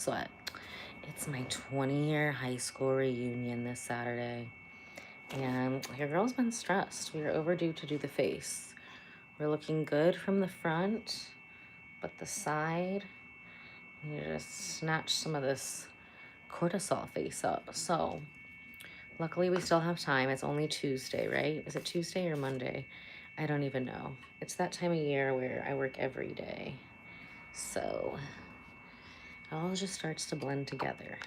sweat. It's my 20-year high school reunion this Saturday. And your girl's been stressed. We were overdue to do the face. We're looking good from the front, but the side, you just snatch some of this cortisol face up. So luckily we still have time. It's only Tuesday, right? Is it Tuesday or Monday? I don't even know. It's that time of year where I work every day. So it all just starts to blend together.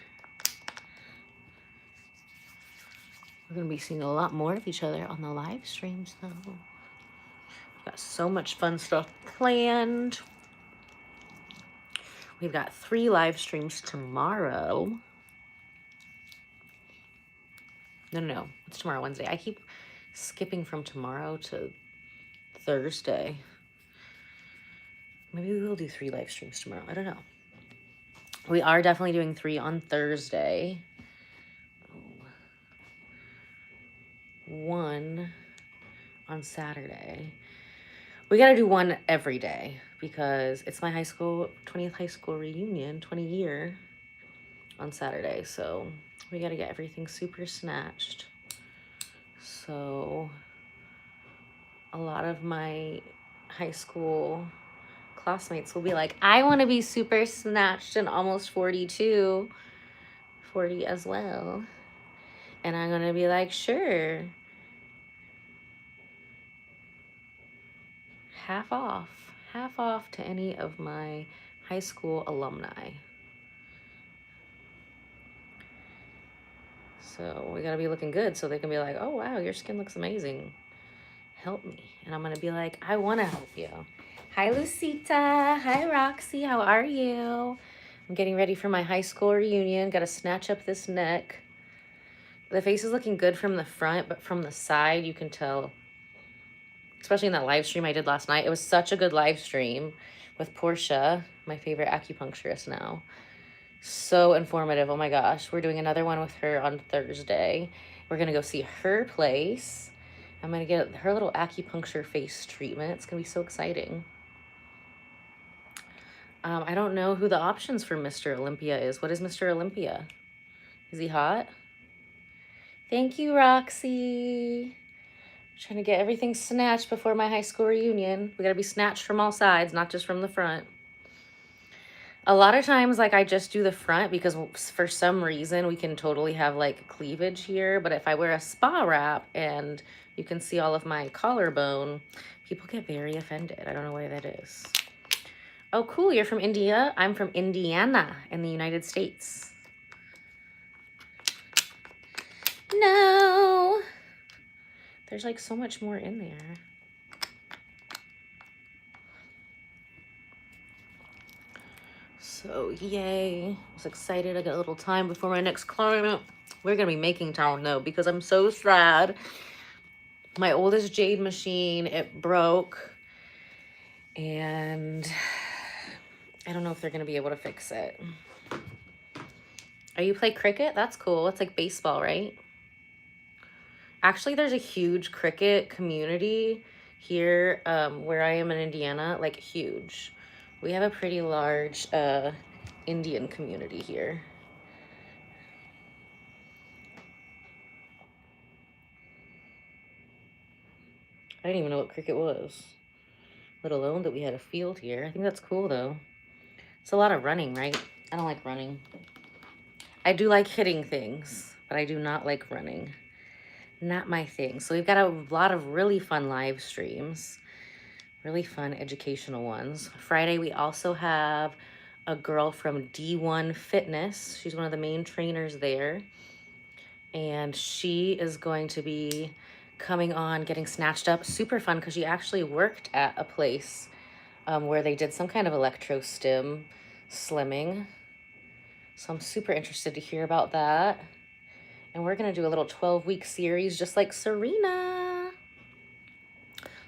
We're going to be seeing a lot more of each other on the live streams, though. We've got so much fun stuff planned. We've got 3 live streams tomorrow. No. It's tomorrow, Wednesday. I keep skipping from tomorrow to Thursday. Maybe we will do 3 live streams tomorrow. I don't know. We are definitely doing 3 on Thursday. 1 on Saturday. We got to do 1 every day because it's my 20th high school reunion, 20 year on Saturday. So we got to get everything super snatched. So a lot of my high school classmates will be like, I want to be super snatched and almost 42, 40 as well. And I'm going to be like, sure. Half off to any of my high school alumni. So we got to be looking good so they can be like, oh, wow, your skin looks amazing. Help me. And I'm going to be like, I want to help you. Hi, Lucita. Hi, Roxy. How are you? I'm getting ready for my high school reunion. Got to snatch up this neck. The face is looking good from the front, but from the side, you can tell, especially in that live stream I did last night. It was such a good live stream with Portia, my favorite acupuncturist now. So informative. Oh my gosh. We're doing another one with her on Thursday. We're going to go see her place. I'm going to get her little acupuncture face treatment. It's going to be so exciting. I don't know who the options for Mr. Olympia is. What is Mr. Olympia? Is he hot? Thank you, Roxy. Trying to get everything snatched before my high school reunion. We got to be snatched from all sides, not just from the front. A lot of times, like, I just do the front because for some reason we can totally have like cleavage here. But if I wear a spa wrap and you can see all of my collarbone, people get very offended. I don't know why that is. Oh, cool. You're from India. I'm from Indiana in the United States. No. There's like so much more in there. So yay. I was excited. I got a little time before my next client. We're going to be making time though because I'm so sad. My oldest jade machine, it broke. And I don't know if they're going to be able to fix it. Oh, you play cricket? That's cool. It's like baseball, right? Actually, there's a huge cricket community here where I am in Indiana, like huge. We have a pretty large Indian community here. I didn't even know what cricket was, let alone that we had a field here. I think that's cool, though. It's a lot of running, right? I don't like running. I do like hitting things, but I do not like running. Not my thing. So we've got a lot of really fun live streams, really fun educational ones. Friday, we also have a girl from D1 Fitness. She's one of the main trainers there. And she is going to be coming on, getting snatched up. Super fun because she actually worked at a place where they did some kind of electro stim slimming. So I'm super interested to hear about that. And we're going to do a little 12-week series just like Serena.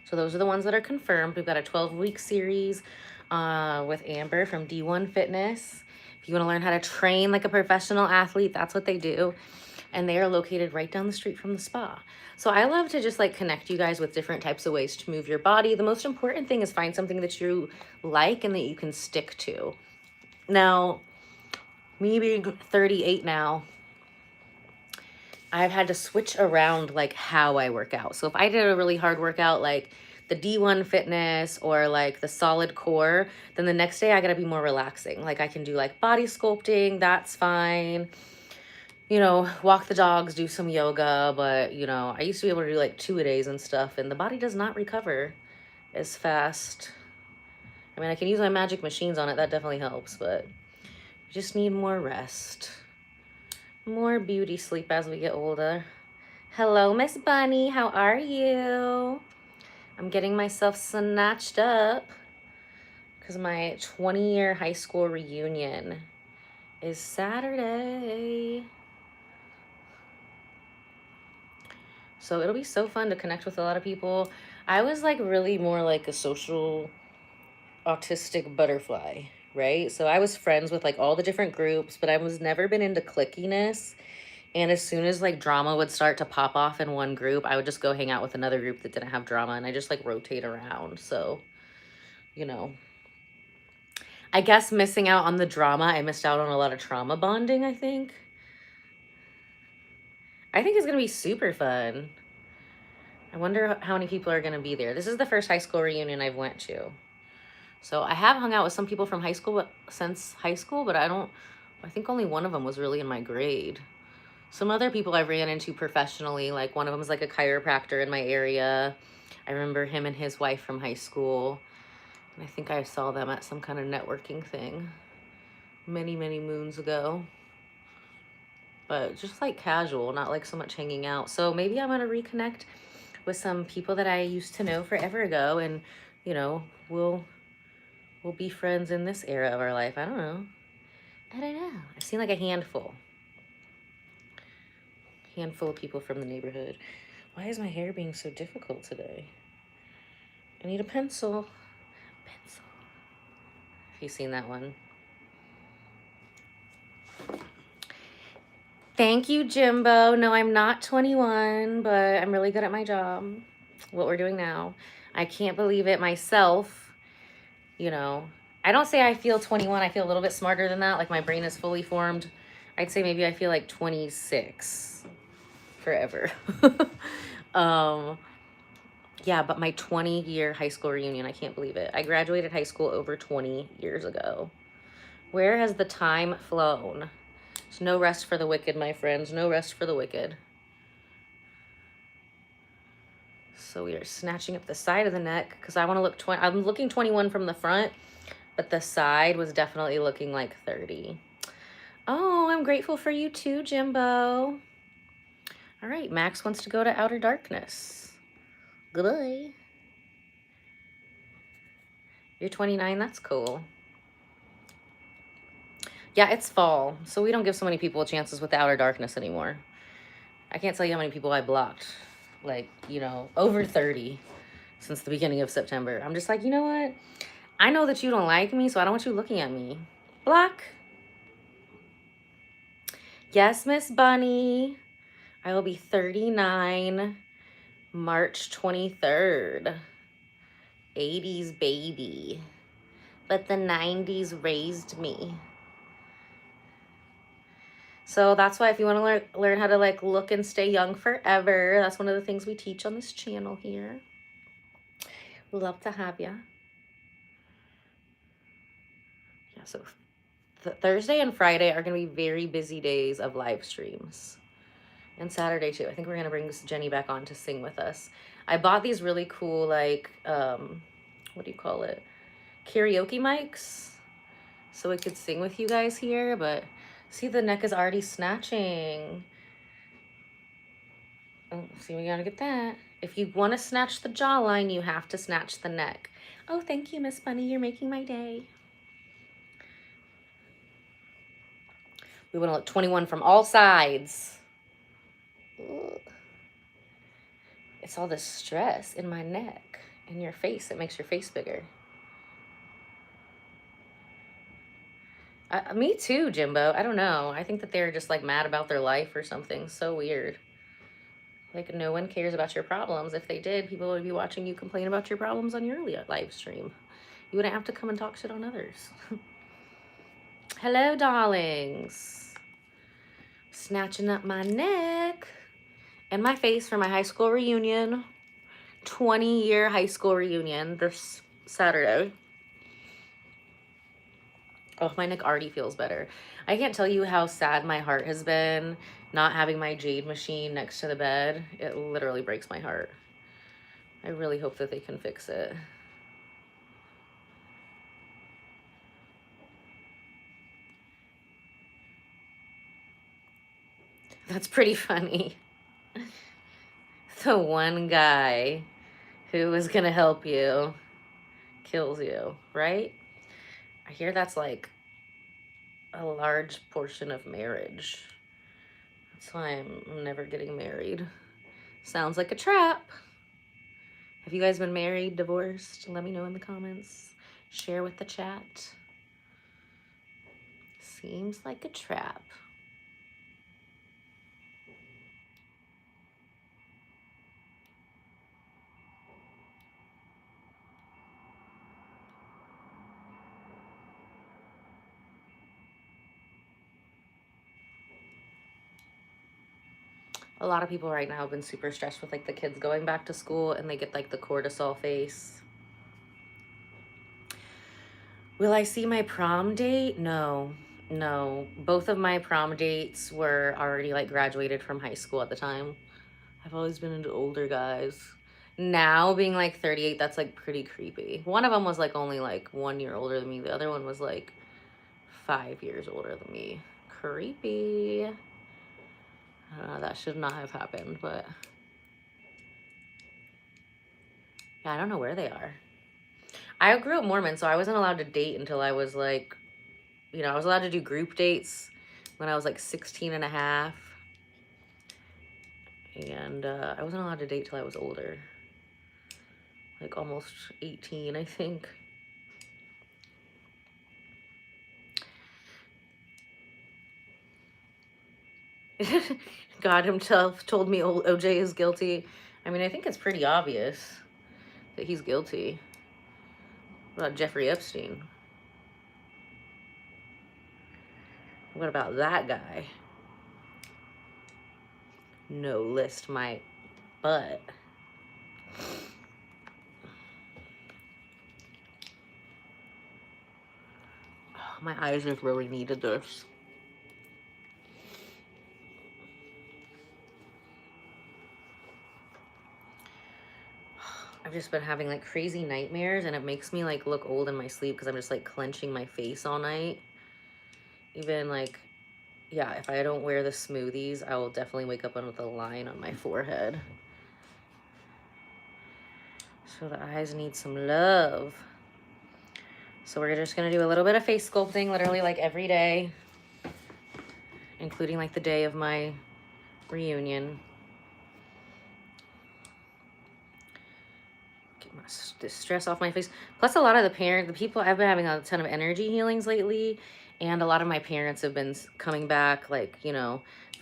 So those are the ones that are confirmed. We've got a 12-week series with Amber from D1 Fitness. If you want to learn how to train like a professional athlete, that's what they do. And they are located right down the street from the spa. So I love to just like connect you guys with different types of ways to move your body. The most important thing is find something that you like and that you can stick to. Now, Me being 38 now, I've had to switch around like how I work out. So if I did a really hard workout like the D1 fitness or like the solid core, then the next day I gotta be more relaxing. Like I can do like body sculpting, that's fine. You know, walk the dogs, do some yoga, but you know, I used to be able to do like 2-a-days and stuff, and the body does not recover as fast. I mean, I can use my magic machines on it, that definitely helps, but you just need more rest. More beauty sleep as we get older. Hello, Miss Bunny. How are you? I'm getting myself snatched up because my 20-year high school reunion is Saturday. So it'll be so fun to connect with a lot of people. I was like really more like a social autistic butterfly, right? So I was friends with like all the different groups, but I was never been into clickiness. And as soon as like drama would start to pop off in one group, I would just go hang out with another group that didn't have drama, and I just like rotate around. So, you know, I guess missing out on the drama, I missed out on a lot of trauma bonding, I think. I think it's going to be super fun. I wonder how many people are going to be there. This is the first high school reunion I've went to. So I have hung out with some people from high school since high school, but I think only one of them was really in my grade. Some other people I've ran into professionally, like one of them is like a chiropractor in my area. I remember him and his wife from high school. And I think I saw them at some kind of networking thing many, many moons ago. But just like casual, not like so much hanging out. So maybe I'm going to reconnect with some people that I used to know forever ago. And, you know, we'll be friends in this era of our life. I don't know. I've seen like a handful of people from the neighborhood. Why is my hair being so difficult today? I need a pencil. Have you seen that one? Thank you, Jimbo. No, I'm not 21, but I'm really good at my job. What we're doing now. I can't believe it myself. You know, I don't say I feel 21. I feel a little bit smarter than that. Like my brain is fully formed. I'd say maybe I feel like 26 forever. Yeah, but my 20-year high school reunion, I can't believe it. I graduated high school over 20 years ago. Where has the time flown? There's no rest for the wicked, my friends. No rest for the wicked. So we are snatching up the side of the neck because I want to look 20. I'm looking 21 from the front, but the side was definitely looking like 30. Oh, I'm grateful for you too, Jimbo. All right, Max wants to go to outer darkness. Goodbye. You're 29, that's cool. Yeah, it's fall, so we don't give so many people chances with the outer darkness anymore. I can't tell you how many people I blocked, like, you know, over 30 since the beginning of September. I'm just like, you know what? I know that you don't like me, so I don't want you looking at me. Block. Yes, Miss Bunny. I will be 39 March 23rd. 80s baby. But the 90s raised me. So that's why if you want to learn how to like look and stay young forever, that's one of the things we teach on this channel here. We'd love to have you. Yeah, so Thursday and Friday are going to be very busy days of live streams. And Saturday too. I think we're going to bring Jenny back on to sing with us. I bought these really cool, like, what do you call it? Karaoke mics. So we could sing with you guys here, but see, the neck is already snatching. Oh, see, we gotta get that. If you want to snatch the jawline, you have to snatch the neck. Oh, thank you, Miss Bunny. You're making my day. We want to look 21 from all sides. Ugh. It's all the stress in my neck and your face. It makes your face bigger. Me too, Jimbo. I don't know. I think that they're just like mad about their life or something. So weird. Like no one cares about your problems. If they did, people would be watching you complain about your problems on your live stream. You wouldn't have to come and talk shit on others. Hello, darlings. Snatching up my neck and my face for my high school reunion. 20-year high school reunion this Saturday. Oh, my neck already feels better. I can't tell you how sad my heart has been not having my jade machine next to the bed. It literally breaks my heart. I really hope that they can fix it. That's pretty funny. The one guy who was gonna help you kills you, right? I hear that's like a large portion of marriage. That's why I'm never getting married. Sounds like a trap. Have you guys been married, divorced? Let me know in the comments. Share with the chat. Seems like a trap. A lot of people right now have been super stressed with like the kids going back to school and they get like the cortisol face. Will I see my prom date? No. Both of my prom dates were already like graduated from high school at the time. I've always been into older guys. Now being like 38, that's like pretty creepy. One of them was like only like 1 year older than me. The other one was like 5 years older than me. Creepy. That should not have happened, but yeah, I don't know where they are. I grew up Mormon, so I wasn't allowed to date until I was like, I was allowed to do group dates when I was like 16 and a half. And I wasn't allowed to date till I was older. Like almost 18, I think. God himself told me OJ is guilty. I mean, I think it's pretty obvious that he's guilty. What about Jeffrey Epstein? What about that guy? No list my butt. Oh, my eyes have really needed this. I've just been having like crazy nightmares and it makes me like look old in my sleep because I'm just like clenching my face all night. Even like, yeah, if I don't wear the smoothies, I will definitely wake up with a line on my forehead. So the eyes need some love. So we're just gonna do a little bit of face sculpting, literally like every day, including like the day of my reunion. The stress off my face. Plus a lot of the people, I've been having a ton of energy healings lately, and a lot of my parents have been coming back, like,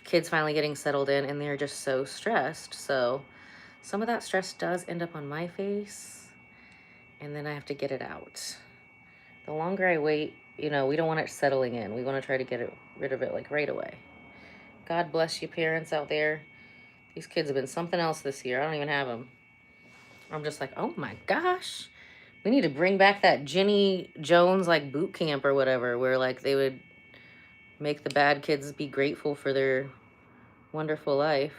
kids finally getting settled in, and they're just so stressed. So some of that stress does end up on my face, and then I have to get it out. The longer I wait, we don't want it settling in. We want to try to get rid of it like right away. God bless you parents out there. These kids have been something else this year. I don't even have them. I'm just like, oh my gosh, we need to bring back that Jenny Jones like boot camp or whatever, where like they would make the bad kids be grateful for their wonderful life.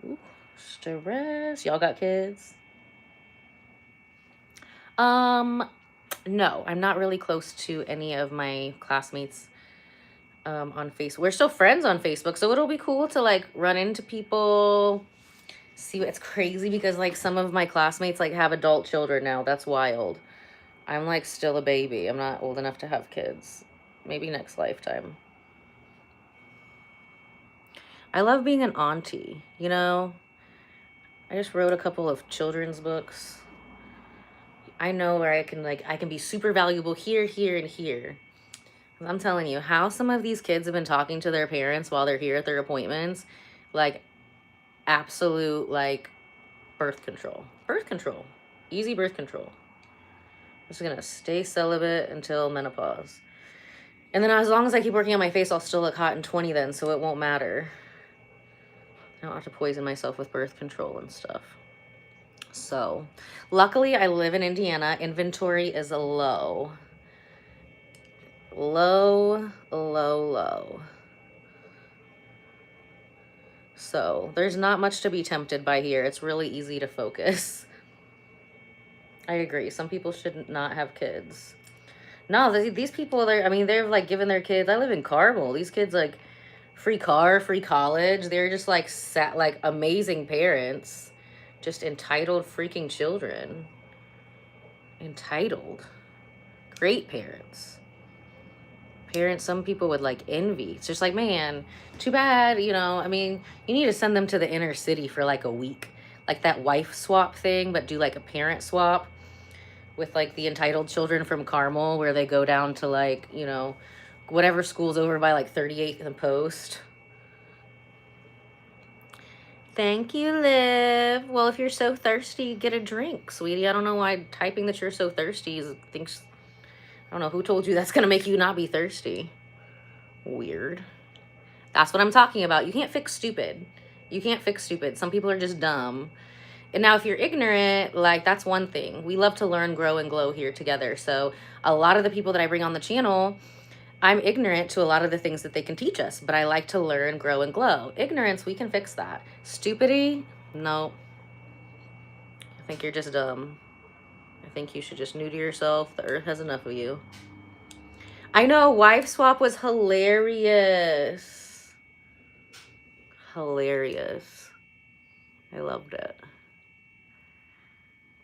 Ooh, stress. Y'all got kids? No, I'm not really close to any of my classmates on Facebook. We're still friends on Facebook, so it'll be cool to like run into people, see what's crazy because like some of my classmates like have adult children now. That's wild. I'm like still a baby. I'm not old enough to have kids. Maybe next lifetime. I love being an auntie, I just wrote a couple of children's books. I know where I can be super valuable here, here, and here. I'm telling you, how some of these kids have been talking to their parents while they're here at their appointments, like absolute, like birth control. Birth control. Easy birth control. I'm just gonna stay celibate until menopause. And then as long as I keep working on my face, I'll still look hot and 20 then, so it won't matter. I don't have to poison myself with birth control and stuff. So, luckily I live in Indiana. Inventory is low. Low, low, low. So, there's not much to be tempted by here. It's really easy to focus. I agree. Some people should not have kids. No, these people, they're like giving their kids. I live in Carmel. These kids, like, free car, free college. They're just like amazing parents. Just entitled freaking children. Entitled. Great parents. Parents some people would like envy. It's just like, man, too bad, you know. I mean, you need to send them to the inner city for like a week. Like that wife swap thing, but do like a parent swap with like the entitled children from Carmel, where they go down to like, you know, whatever school's over by like 38th and Post. Thank you, Liv. Well, if you're so thirsty, get a drink, sweetie. I don't know why typing that you're so thirsty thinks, I don't know, who told you that's going to make you not be thirsty? Weird. That's what I'm talking about. You can't fix stupid. You can't fix stupid. Some people are just dumb. And now if you're ignorant, like, that's one thing. We love to learn, grow, and glow here together. So a lot of the people that I bring on the channel, I'm ignorant to a lot of the things that they can teach us, but I like to learn, grow, and glow. Ignorance, we can fix that. Stupidity, no. I think you're just dumb. I think you should just neuter yourself. The earth has enough of you. I know, wife swap was hilarious. Hilarious. I loved it.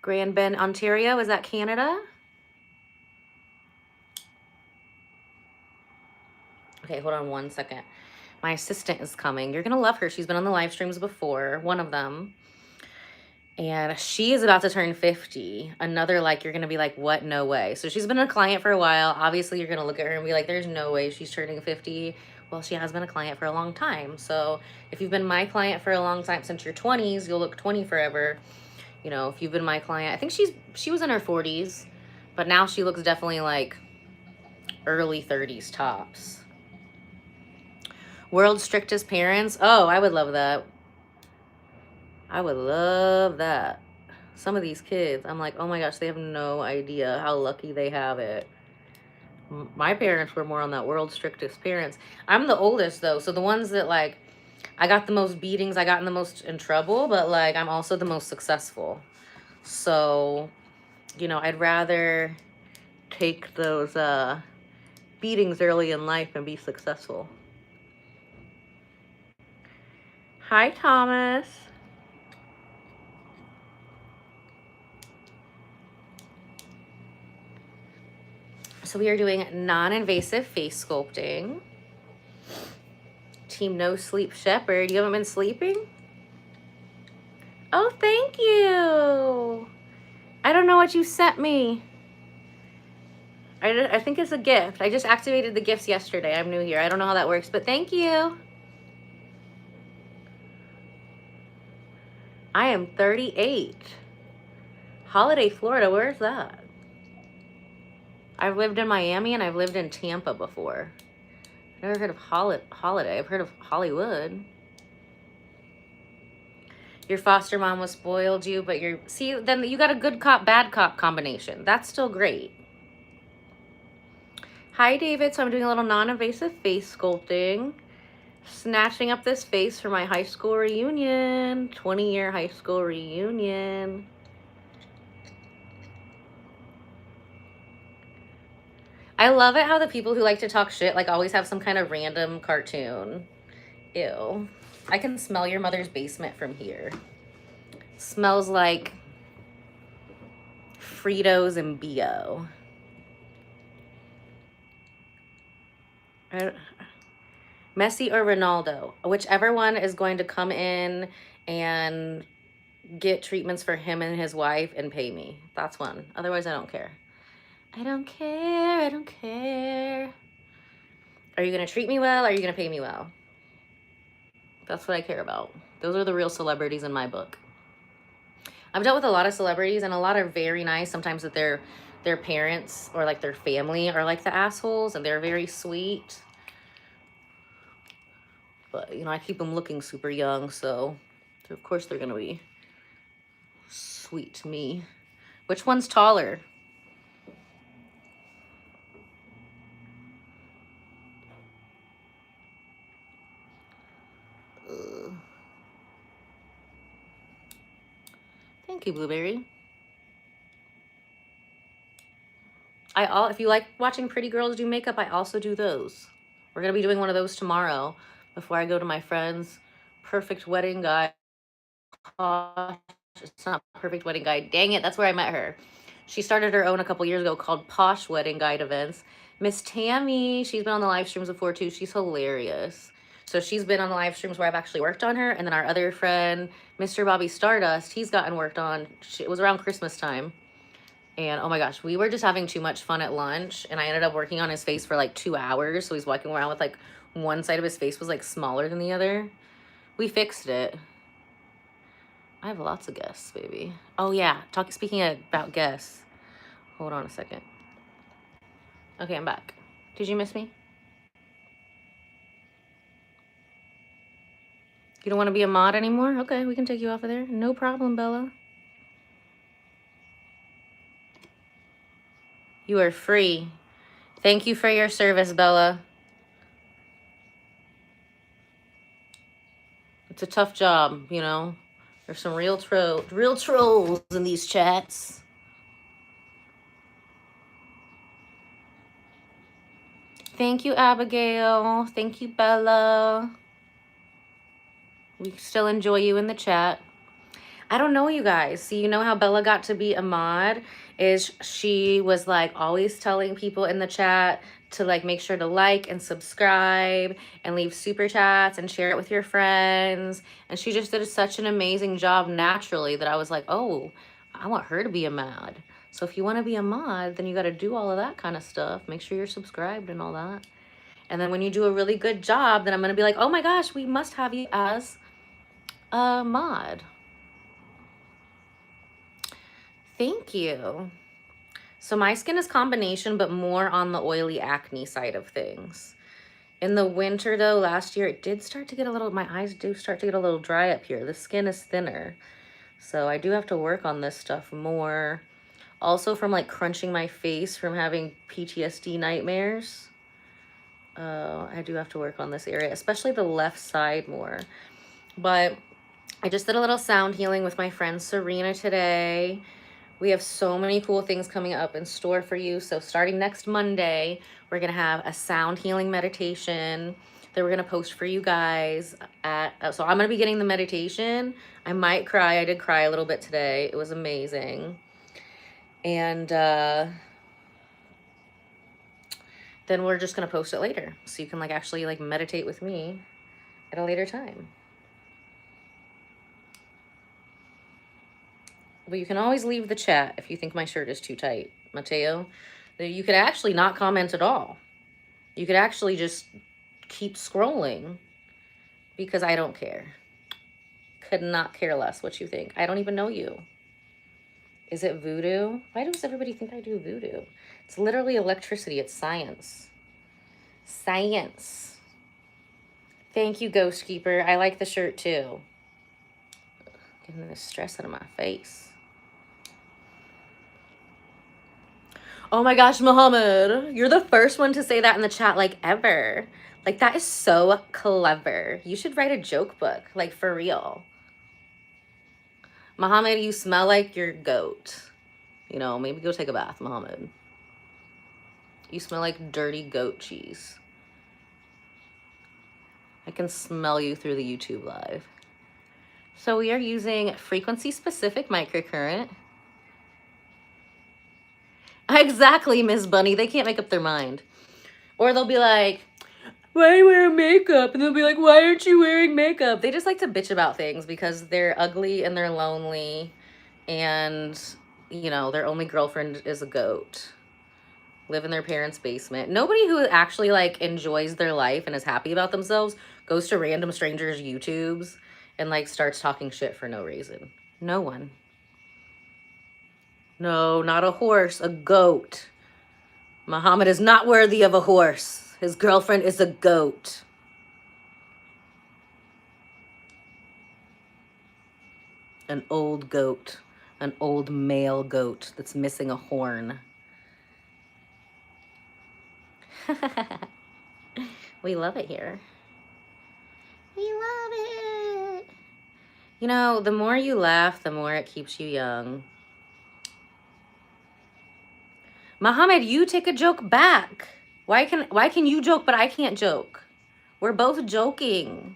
Grand Bend, Ontario, is that Canada? Okay, hold on one second. My assistant is coming. You're gonna love her. She's been on the live streams before, one of them. And she is about to turn 50. Another, like, you're going to be like, what? No way. So she's been a client for a while. Obviously, you're going to look at her and be like, there's no way she's turning 50. Well, she has been a client for a long time. So if you've been my client for a long time, since your 20s, you'll look 20 forever. You know, if you've been my client, I think she was in her 40s, but now she looks definitely like early 30s tops. World's strictest parents. Oh, I would love that. I would love that. Some of these kids, I'm like, oh my gosh, they have no idea how lucky they have it. My parents were more on that world's strictest parents. I'm the oldest though, so the ones that like, I got the most beatings, I got in the most in trouble, but like, I'm also the most successful. So, you know, I'd rather take those beatings early in life and be successful. Hi, Thomas. So we are doing non-invasive face sculpting. Team No Sleep Shepherd. You haven't been sleeping? Oh, thank you. I don't know what you sent me. I think it's a gift. I just activated the gifts yesterday. I'm new here. I don't know how that works, but thank you. I am 38. Holiday, Florida. Where's that? I've lived in Miami and I've lived in Tampa before. I've never heard of Holiday. I've heard of Hollywood. Your foster mom was spoiled you, but then you got a good cop, bad cop combination. That's still great. Hi, David. So I'm doing a little non-invasive face sculpting. Snatching up this face for my high school reunion. 20-year high school reunion. I love it how the people who like to talk shit like always have some kind of random cartoon. Ew. I can smell your mother's basement from here. Smells like Fritos and BO. Messi or Ronaldo, whichever one is going to come in and get treatments for him and his wife and pay me. That's one. Otherwise, I don't care. I don't care. I don't care. Are you going to treat me well? Or are you going to pay me well? That's what I care about. Those are the real celebrities in my book. I've dealt with a lot of celebrities, and a lot are very nice. Sometimes that their parents or like their family are like the assholes, and they're very sweet. But, you know, I keep them looking super young, so of course they're going to be sweet to me. Which one's taller? Thank you, Blueberry. If you like watching pretty girls do makeup, I also do those. We're going to be doing one of those tomorrow before I go to my friend's Perfect Wedding Guide. It's not Perfect Wedding Guide. Dang it, that's where I met her. She started her own a couple years ago called Posh Wedding Guide Events. Miss Tammy, she's been on the live streams before too. She's hilarious. So she's been on the live streams where I've actually worked on her. And then our other friend, Mr. Bobby Stardust, he's gotten worked on. It was around Christmas time. And oh my gosh, we were just having too much fun at lunch. And I ended up working on his face for like 2 hours. So he's walking around with like one side of his face was like smaller than the other. We fixed it. I have lots of guests, baby. Oh yeah, speaking about guests. Hold on a second. Okay, I'm back. Did you miss me? You don't want to be a mod anymore? Okay, we can take you off of there. No problem, Bella. You are free. Thank you for your service, Bella. It's a tough job, you know. There's some real trolls in these chats. Thank you, Abigail. Thank you, Bella. We still enjoy you in the chat. I don't know, you guys. See, you know how Bella got to be a mod? Is she was like always telling people in the chat to like make sure to like and subscribe and leave super chats and share it with your friends. And she just did such an amazing job naturally that I was like, oh, I want her to be a mod. So if you want to be a mod, then you got to do all of that kind of stuff. Make sure you're subscribed and all that. And then when you do a really good job, then I'm going to be like, oh my gosh, we must have you as a mod. Thank you. So my skin is combination, but more on the oily acne side of things. In the winter though, last year, it did start to get a little, my eyes do start to get a little dry up here. The skin is thinner. So I do have to work on this stuff more. Also from like crunching my face from having PTSD nightmares. I do have to work on this area, especially the left side more. But I just did a little sound healing with my friend Serena today. We have so many cool things coming up in store for you. So starting next Monday, we're going to have a sound healing meditation that we're going to post for you guys. So I'm going to be getting the meditation. I might cry. I did cry a little bit today. It was amazing. And then we're just going to post it later. So you can like actually like meditate with me at a later time. But you can always leave the chat if you think my shirt is too tight, Mateo. You could actually not comment at all. You could actually just keep scrolling because I don't care. Could not care less what you think. I don't even know you. Is it voodoo? Why does everybody think I do voodoo? It's literally electricity. It's science. Science. Thank you, Ghost Keeper. I like the shirt too. Getting the stress out of my face. Oh my gosh, Muhammad, you're the first one to say that in the chat, like, ever. Like, that is so clever. You should write a joke book, like, for real. Muhammad, you smell like your goat. You know, maybe go take a bath, Muhammad. You smell like dirty goat cheese. I can smell you through the YouTube live. So we are using frequency-specific microcurrent. Exactly, Miss Bunny. They can't make up their mind. Or they'll be like, why are you wearing makeup? And they'll be like, why aren't you wearing makeup? They just like to bitch about things because they're ugly and they're lonely. And, you know, their only girlfriend is a goat. Live in their parents' basement. Nobody who actually like enjoys their life and is happy about themselves goes to random strangers' YouTubes and like starts talking shit for no reason. No one. No, not a horse, a goat. Muhammad is not worthy of a horse. His girlfriend is a goat. An old goat. An old male goat that's missing a horn. We love it here. We love it. You know, the more you laugh, the more it keeps you young. Muhammad, you take a joke back. Why can you joke but I can't joke? We're both joking.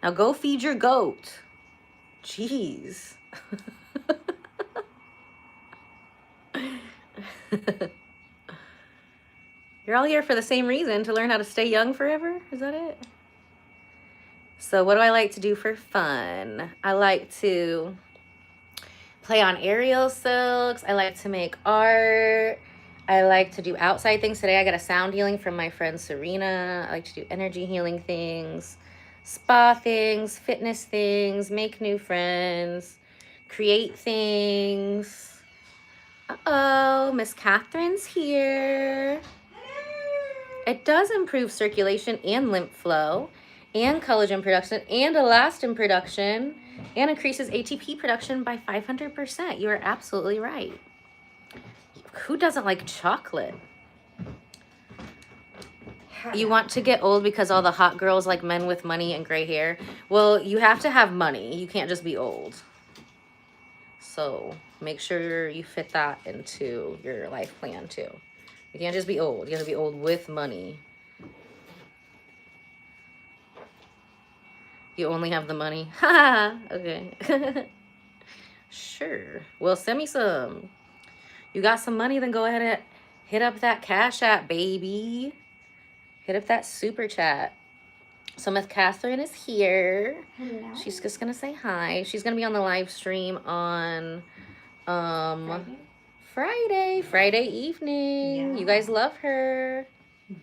Now go feed your goat. Jeez. You're all here for the same reason, to learn how to stay young forever? Is that it? So what do I like to do for fun? I like to play on aerial silks. I like to make art. I like to do outside things. Today I got a sound healing from my friend Serena. I like to do energy healing things, spa things, fitness things, make new friends, create things. Uh-oh, Miss Catherine's here. It does improve circulation and lymph flow and collagen production and elastin production and increases ATP production by 500%. You are absolutely right. Who doesn't like chocolate? You want to get old because all the hot girls like men with money and gray hair? Well, you have to have money. You can't just be old. So make sure you fit that into your life plan too. You can't just be old. You have to be old with money. You only have the money. Ha! Okay. Sure. Well, send me some. You got some money, then go ahead and hit up that Cash App, baby. Hit up that super chat. So Miss Catherine is here. Hello. She's just gonna say hi. She's gonna be on the live stream on Friday evening. Yeah. You guys love her. I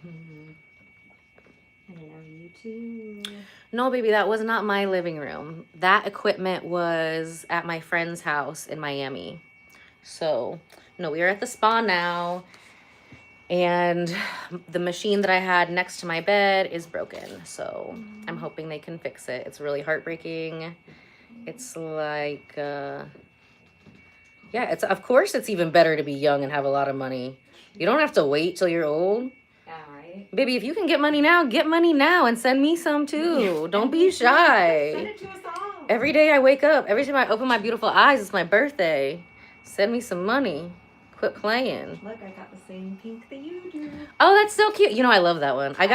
love you too. No, baby, that was not my living room. That equipment was at my friend's house in Miami. So, no, we are at the spa now. And the machine that I had next to my bed is broken. So I'm hoping they can fix it. It's really heartbreaking. It's like, yeah, it's, of course it's even better to be young and have a lot of money. You don't have to wait till you're old. Yeah, right? Baby, if you can get money now and send me some too. Don't be Send shy. it to us all. Every day I wake up, every time I open my beautiful eyes, it's my birthday. Send me some money. Quit playing. Look, I got the same pink that you do. Oh, that's so cute. You know, I love that one. I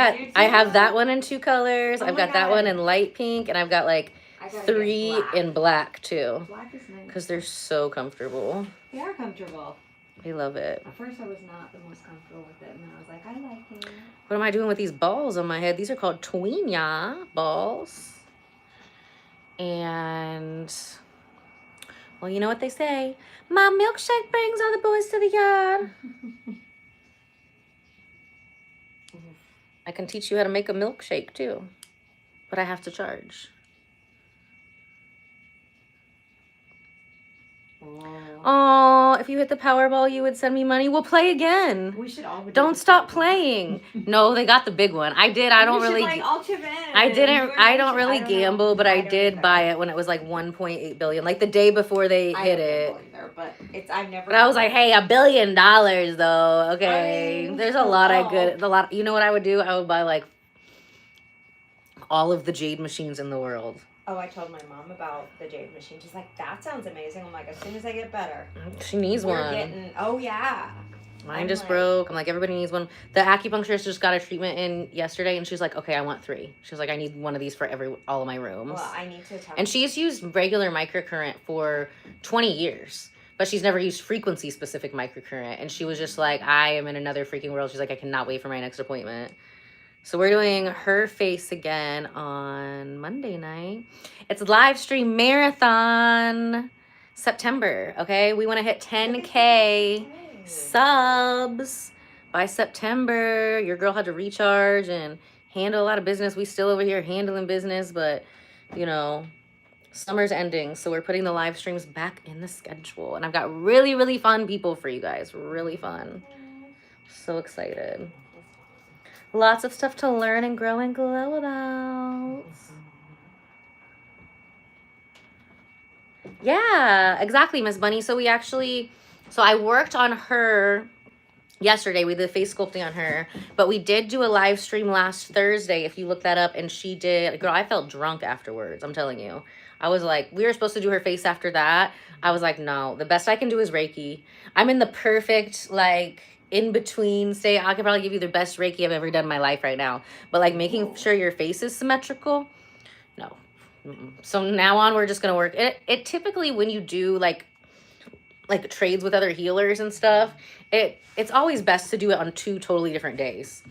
have that one in 2 colors. Oh I've my got that God. one in light pink, and I've got like I gotta 3 get black. in black too. Black is nice. Because they're so comfortable. They are comfortable. I love it. At first I was not the most comfortable with it, and then I was like, I like it. What am I doing with these balls on my head? These are called Tweenya balls. And, well, you know what they say. My milkshake brings all the boys to the yard. I can teach you how to make a milkshake too. But I have to charge. Oh, if you hit the Powerball, you would send me money. We'll play again. We should all. Don't stop playing. No, they got the big one. I did. I don't really. all chip in. I didn't. I don't really I don't gamble, know. but I don't did either. buy it when it was like 1.8 billion, like the day before they I hit don't it. gamble either, but it's I've never. But I was like, hey, $1 billion though. Okay, I mean, there's a lot of wow. good. A lot. You know what I would do? I would buy like all of the jade machines in the world. Oh, I told my mom about the jade machine. She's like, that sounds amazing. I'm like, as soon as I get better. She needs We're one. getting. Oh yeah. Mine I'm just like- broke. I'm like, everybody needs one. The acupuncturist just got a treatment in yesterday, and she's like, okay, I want 3. She's like, I need one of these for all of my rooms. Well, I need to tell. And she's used regular microcurrent for 20 years, but she's never used frequency-specific microcurrent. And she was just like, I am in another freaking world. She's like, I cannot wait for my next appointment. So we're doing her face again on Monday night. It's live stream marathon September, okay? We want to hit 10K subs by September. Your girl had to recharge and handle a lot of business. We still over here handling business, but, you know, Summer's ending, so we're putting the live streams back in the schedule. And I've got really, really fun people for you guys. Really fun. So excited. Lots of stuff to learn and grow and glow about. Yeah, exactly, Miss Bunny. So I worked on her yesterday. We did face sculpting on her, but we did do a live stream last Thursday. If you look that up, and she did. Girl, I felt drunk afterwards. I'm telling you. I was like, we were supposed to do her face after that. I was like, no, the best I can do is Reiki. I'm in the perfect, like, in between state. I could probably give you the best Reiki I've ever done in my life right now. But like making sure your face is symmetrical, no. So now on, we're just gonna work it. Typically, when you do like trades with other healers and stuff, it's always best to do it on 2 totally different days.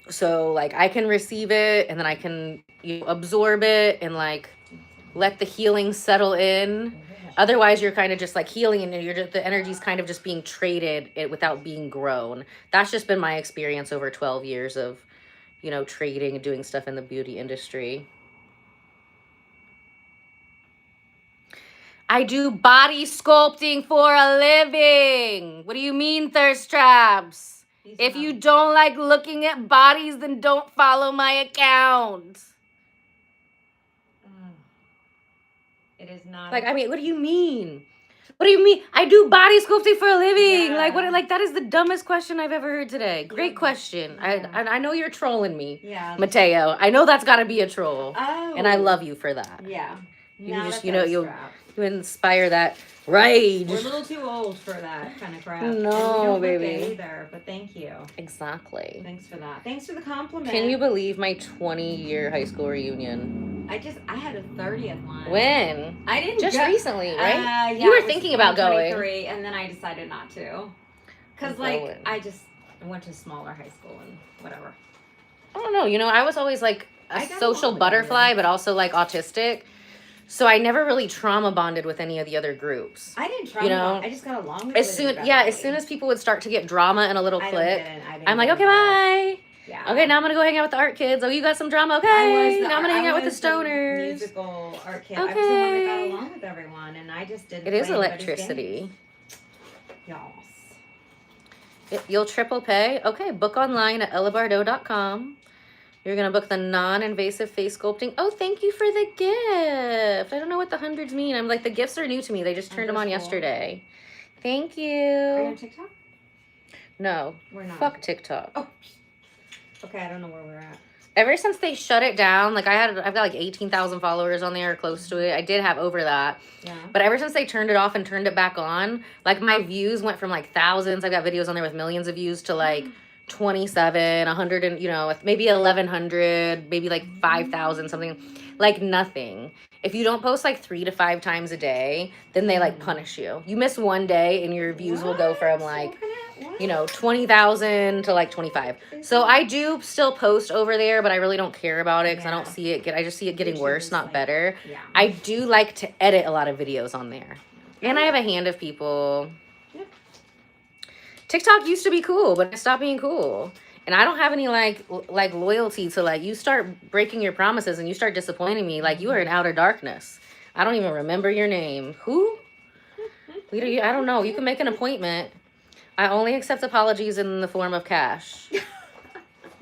So like I can receive it and then I can absorb it and like let the healing settle in. Otherwise, you're kind of just like healing and the energy's kind of just being traded without being grown. That's just been my experience over 12 years of, trading and doing stuff in the beauty industry. I do body sculpting for a living. What do you mean, thirst traps? If you don't like looking at bodies, then don't follow my account. It is not. Like, I mean, what do you mean? What do you mean? I do body sculpting for a living. Yeah. Like, what? Like, that is the dumbest question I've ever heard today. Great question. Yeah. I know you're trolling me. Yeah. Mateo. I know that's got to be a troll. Oh. And I love you for that. Yeah. You just, you inspire that rage. We're a little too old for that kind of crap. No, and we don't baby. Look it either, but thank you. Exactly. Thanks for that. Thanks for the compliment. Can you believe my 20-year high school reunion? I had a 30th one. When? I didn't just recently, right? Yeah, you were thinking about going. And then I decided not to. Because like I went to a smaller high school and whatever. I don't know. I was always like a social butterfly, but also like autistic. So I never really trauma bonded with any of the other groups. I didn't trauma bond. I just got along with as soon as people would start to get drama in a little clique, I'm like, okay, bye. Yeah. Okay, now I'm gonna go hang out with the art kids. Oh, you got some drama? Okay. Now I'm gonna hang out with the stoners. Musical art kid. Okay. I was the one that got along with everyone, and I just didn't. It is electricity. Y'all. You'll triple pay. Okay, book online at ellabardo.com. You're going to book the non-invasive face sculpting. Oh, thank you for the gift. I don't know what the hundreds mean. I'm like, the gifts are new to me. They just turned them on yesterday. Thank you. Are you on TikTok? No. We're not. Fuck TikTok. Oh. Okay, I don't know where we're at. Ever since they shut it down, like I've got like 18,000 followers on there, close to it. I did have over that. Yeah. But ever since they turned it off and turned it back on, like my views went from like thousands. I've got videos on there with millions of views to like 27, 100, and maybe 1,100, maybe like 5,000, something like nothing. If you don't post like 3 to 5 times a day, then they like punish you. You miss one day and your views will go from like, 20,000 to like 25. So I do still post over there, but I really don't care about it because I don't see it. I just see it getting worse, not better. Yeah. I do like to edit a lot of videos on there. And I have a hand of people. TikTok used to be cool, but it stopped being cool. And I don't have any like loyalty to like, you start breaking your promises and you start disappointing me. Like you are in outer darkness. I don't even remember your name. Who? I don't know. You can make an appointment. I only accept apologies in the form of cash.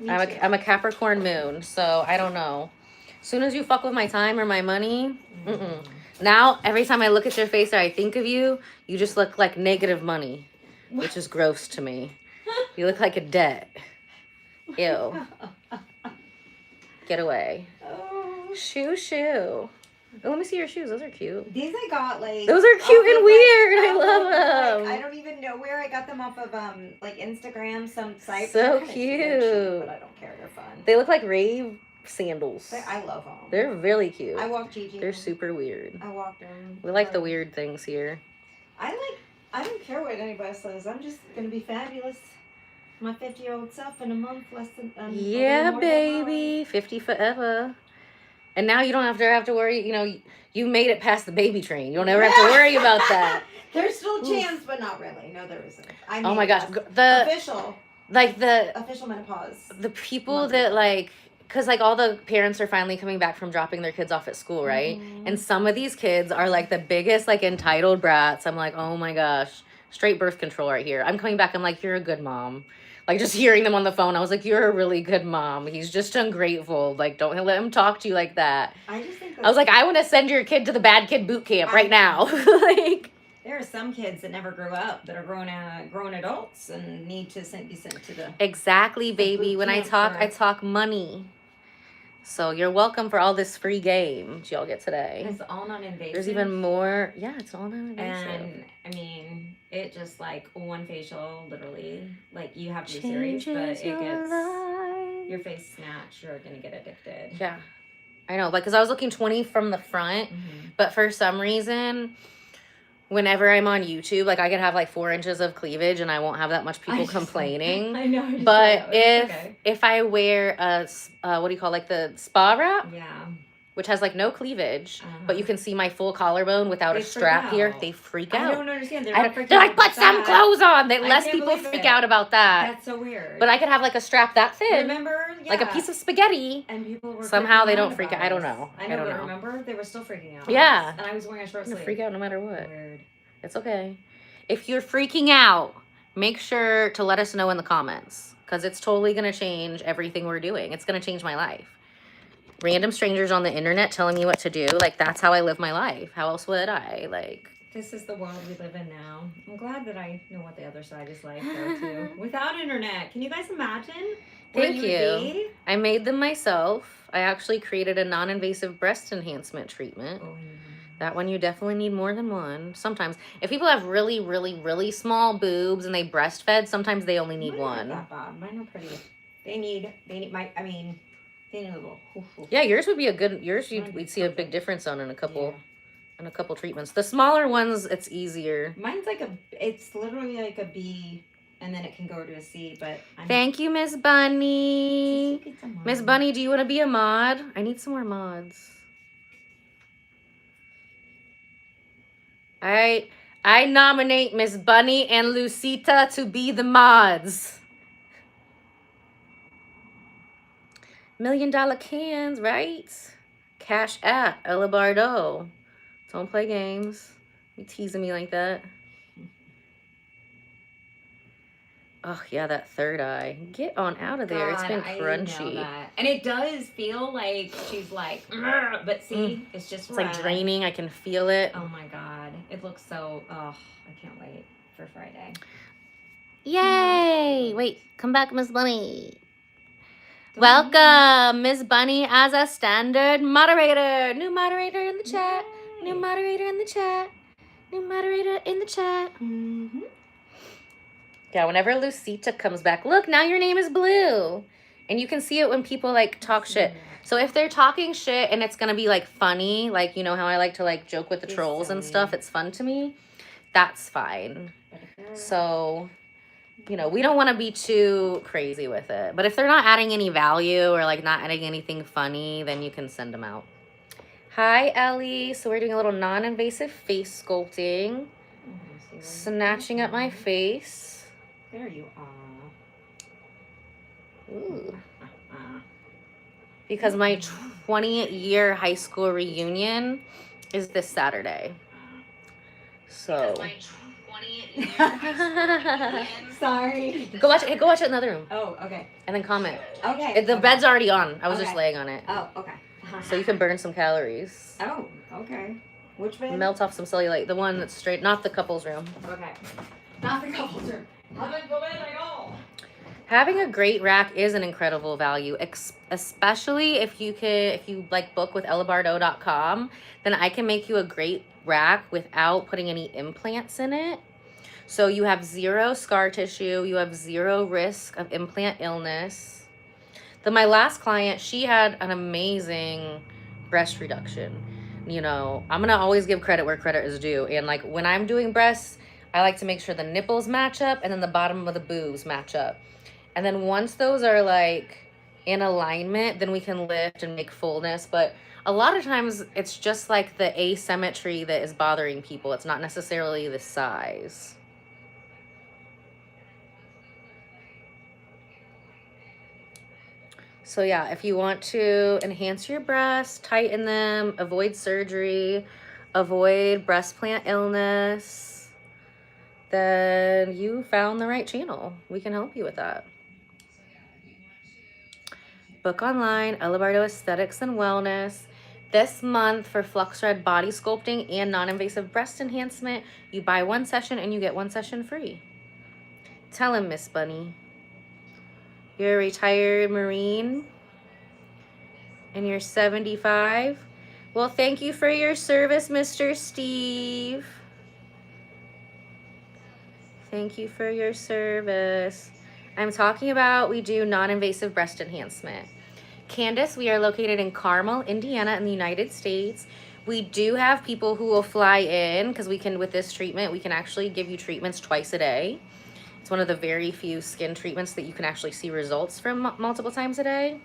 I'm a Capricorn moon, so I don't know. As soon as you fuck with my time or my money, Now, every time I look at your face or I think of you, you just look like negative money. Which is gross to me. You look like a debt. Ew. Get away. Oh. Shoo. Oh, let me see your shoes. Those are cute. These I got like. Those are cute and weird. I love them. I don't even know where I got them off of like Instagram, some site. So cute. cute. But I don't care. They're fun. They look like rave sandals. I love them. They're really cute. I walked Gigi. They're super weird. I walked them. We like the weird things here. I don't care what anybody says. I'm just gonna be fabulous. My 50-year-old self in a month, less than. Yeah, baby, 50 forever. And now you don't have to worry. You made it past the baby train. You don't ever have to worry about that. There's still a chance, but not really. No, there isn't. Oh my gosh, official official menopause. The people that like because like all the parents are finally coming back from dropping their kids off at school, right? And some of these kids are like the biggest like entitled brats. I'm like, oh my gosh, straight birth control right here. I'm coming back, I'm like, you're a good mom. Like just hearing them on the phone, I was like, you're a really good mom. He's just ungrateful. Like, don't let him talk to you like that. I just think I was like, I want to send your kid to the bad kid boot camp right now. Like, there are some kids that never grew up that are grown adults and need to be sent to the exactly, baby. When I talk money. So you're welcome for all this free game y'all get today. It's all non-invasive. There's even more. Yeah, it's all non-invasive. And I mean, it just like one facial, literally. Like you have to be serious, but it gets your face snatched. You're gonna get addicted. Yeah, I know. Like, cause I was looking 20 from the front, but for some reason, whenever I'm on YouTube, like I could have like 4 inches of cleavage and I won't have that much people complaining. I know. But if I wear a what do you call, like the spa wrap? Yeah. Which has like no cleavage, but you can see my full collarbone without a strap here. They freak out. I don't understand. They're like, put some clothes on. Less people freak out about that. That's so weird. But I could have like a strap that thin. Remember? Yeah. Like a piece of spaghetti. And people were somehow they don't freak out. I don't know. I don't know. Remember? They were still freaking out. Yeah. And I was wearing a short sleeve. Freak out no matter what. Weird. It's okay. If you're freaking out, make sure to let us know in the comments, because it's totally going to change everything we're doing. It's going to change my life. Random strangers on the internet telling me what to do. Like, that's how I live my life. How else would I? Like, this is the world we live in now. I'm glad that I know what the other side is like, though, too. Without internet. Can you guys imagine? Thank you. I made them myself. I actually created a non-invasive breast enhancement treatment. Oh, yeah. That one you definitely need more than one. Sometimes. If people have really, really, really small boobs and they breastfed, sometimes they only need one. Not that bad. Mine are pretty. They need they need a little. Yeah, yours would be a good, we'd see a big difference on in a couple treatments. The smaller ones, it's easier. Mine's like it's literally like a B, and then it can go to a C, but Thank you, Miss Bunny. Miss Bunny, do you want to be a mod? I need some more mods. I nominate Miss Bunny and Lucita to be the mods. $1 million cans, right? Cash App, Ella Bardo. Don't play games. You teasing me like that. Oh, yeah, that third eye. Get on out of there. It's been crunchy. And it does feel like she's like, but see, it's just like draining. I can feel it. Oh, my God. It looks so, I can't wait for Friday. Yay. Wait, come back, Miss Bunny. Welcome, Miss Bunny, as a standard moderator. New moderator in the chat. Yay. New moderator in the chat. New moderator in the chat. Yeah, whenever Lucita comes back, look, now your name is blue. And you can see it when people, like, talk shit. So if they're talking shit and it's going to be, like, funny, like, you know how I like to, like, joke with the trolls and stuff, it's fun to me, that's fine. So, you know, we don't want to be too crazy with it. But if they're not adding any value or, like, not adding anything funny, then you can send them out. Hi, Ellie. So we're doing a little non-invasive face sculpting. Snatching up my face. There you are. Ooh. Because my 20-year high school reunion is this Saturday. So. Sorry. Go watch it in the other room. Oh, okay. And then comment. Okay. The bed's already on. I was just laying on it. Oh, okay. So you can burn some calories. Oh, okay. Which bed? Melt off some cellulite. The one that's straight, not the couple's room. Okay. Not the couple's room. Having a great rack is an incredible value, especially if you like book with ellabardo.com, then I can make you a great rack without putting any implants in it. So you have 0 scar tissue, you have 0 risk of implant illness. My last client, she had an amazing breast reduction. You know, I'm gonna always give credit where credit is due. And like when I'm doing breasts, I like to make sure the nipples match up and then the bottom of the boobs match up. And then once those are like in alignment, then we can lift and make fullness. But a lot of times it's just like the asymmetry that is bothering people. It's not necessarily the size. So yeah, if you want to enhance your breasts, tighten them, avoid surgery, avoid breast plant illness, then you found the right channel. We can help you with that. Book online, Ella Bardo Aesthetics and Wellness. This month for Flux Red Body Sculpting and Non-Invasive Breast Enhancement, you buy one session and you get one session free. Tell him, Miss Bunny. You're a retired Marine and you're 75. Well, thank you for your service, Mr. Steve. Thank you for your service. I'm talking about we do non-invasive breast enhancement. Candace, we are located in Carmel, Indiana in the United States. We do have people who will fly in because we can, with this treatment, we can actually give you treatments twice a day. It's one of the very few skin treatments that you can actually see results from multiple times a day.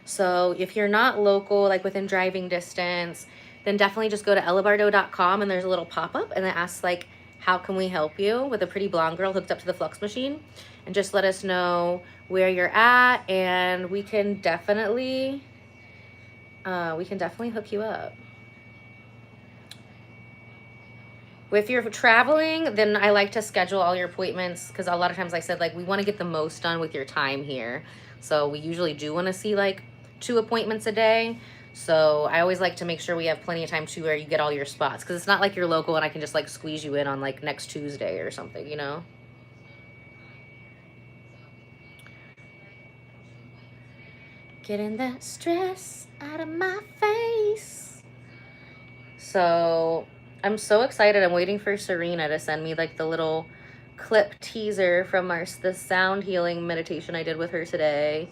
So if you're not local, like within driving distance, then definitely just go to ellabardo.com and there's a little pop-up and it asks like, how can we help you, with a pretty blonde girl hooked up to the flux machine, and just let us know where you're at and we can definitely hook you up. If you're traveling, then I like to schedule all your appointments because a lot of times I said like we want to get the most done with your time here. So we usually do want to see like 2 appointments a day. So I always like to make sure we have plenty of time to where you get all your spots, because it's not like you're local and I can just like squeeze you in on like next Tuesday or something, you know? Getting that stress out of my face. So I'm so excited. I'm waiting for Serena to send me like the little clip teaser from the sound healing meditation I did with her today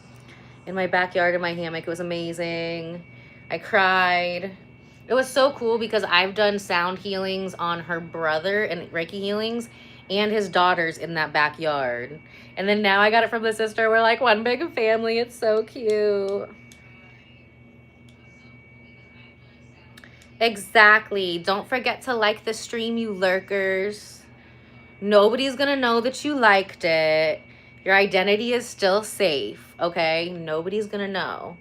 in my backyard in my hammock. It was amazing. I cried. It was so cool because I've done sound healings on her brother and Reiki healings and his daughters in that backyard. And then now I got it from the sister. We're like one big family. It's so cute. Exactly. Don't forget to like the stream, you lurkers. Nobody's gonna know that you liked it. Your identity is still safe, okay? Nobody's gonna know.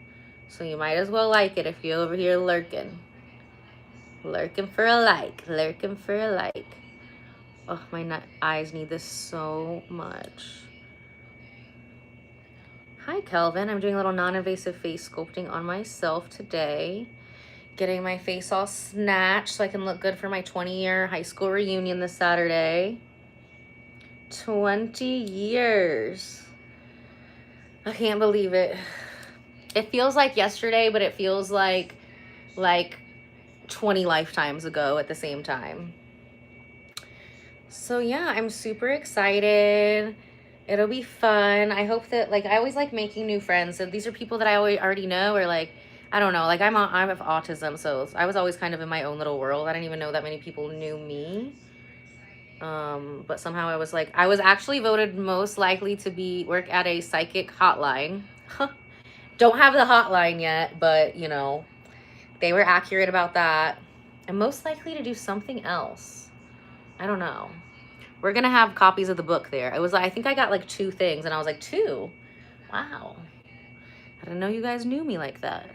So you might as well like it if you're over here lurking. Lurking for a like. Lurking for a like. Oh, my eyes need this so much. Hi, Kelvin. I'm doing a little non-invasive face sculpting on myself today. Getting my face all snatched so I can look good for my 20-year high school reunion this Saturday. 20 years. I can't believe it. It feels like yesterday, but it feels like 20 lifetimes ago at the same time. So yeah, I'm super excited. It'll be fun. I hope that, like, I always like making new friends. So these are people that I already know, or like, I don't know, like I have autism, so I was always kind of in my own little world. I didn't even know that many people knew me. But somehow I was actually voted most likely to work at a psychic hotline. Don't have the hotline yet, but you know, they were accurate about that. And most likely to do something else. I don't know. We're gonna have copies of the book there. I think I got like 2 things, and I was like, 2? Wow. I didn't know you guys knew me like that.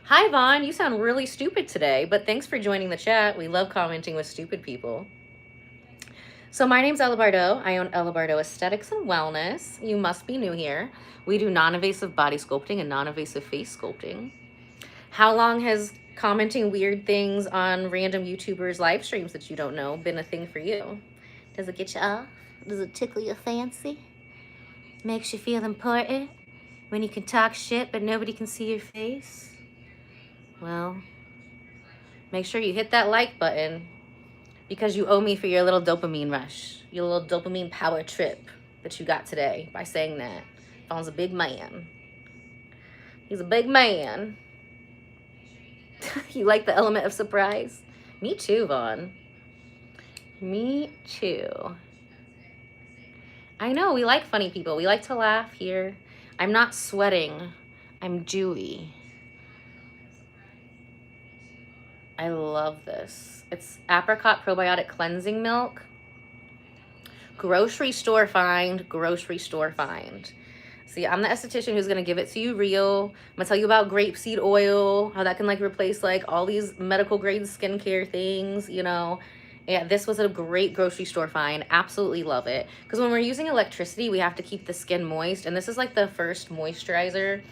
Hi, Vaughn. You sound really stupid today, but thanks for joining the chat. We love commenting with stupid people. So my name's Ella Bardo. I own Ella Bardo Esthetics and Wellness. You must be new here. We do non-invasive body sculpting and non-invasive face sculpting. How long has commenting weird things on random YouTubers' live streams that you don't know been a thing for you? Does it get you off? Does it tickle your fancy? Makes you feel important when you can talk shit but nobody can see your face? Well, make sure you hit that like button because you owe me for your little dopamine rush, your little dopamine power trip that you got today by saying that. Vaughn's a big man. He's a big man. You like the element of surprise? Me too, Vaughn. Me too. I know, we like funny people. We like to laugh here. I'm not sweating. I'm dewy. I love this. It's apricot probiotic cleansing milk Grocery store find, grocery store find. See, I'm the esthetician who's gonna give it to you real. I'm gonna tell you about grapeseed oil, how that can like replace like all these medical grade skincare things, you know. Yeah, this was a great grocery store find. Absolutely love it. Because when we're using electricity, we have to keep the skin moist. And this is like the first moisturizer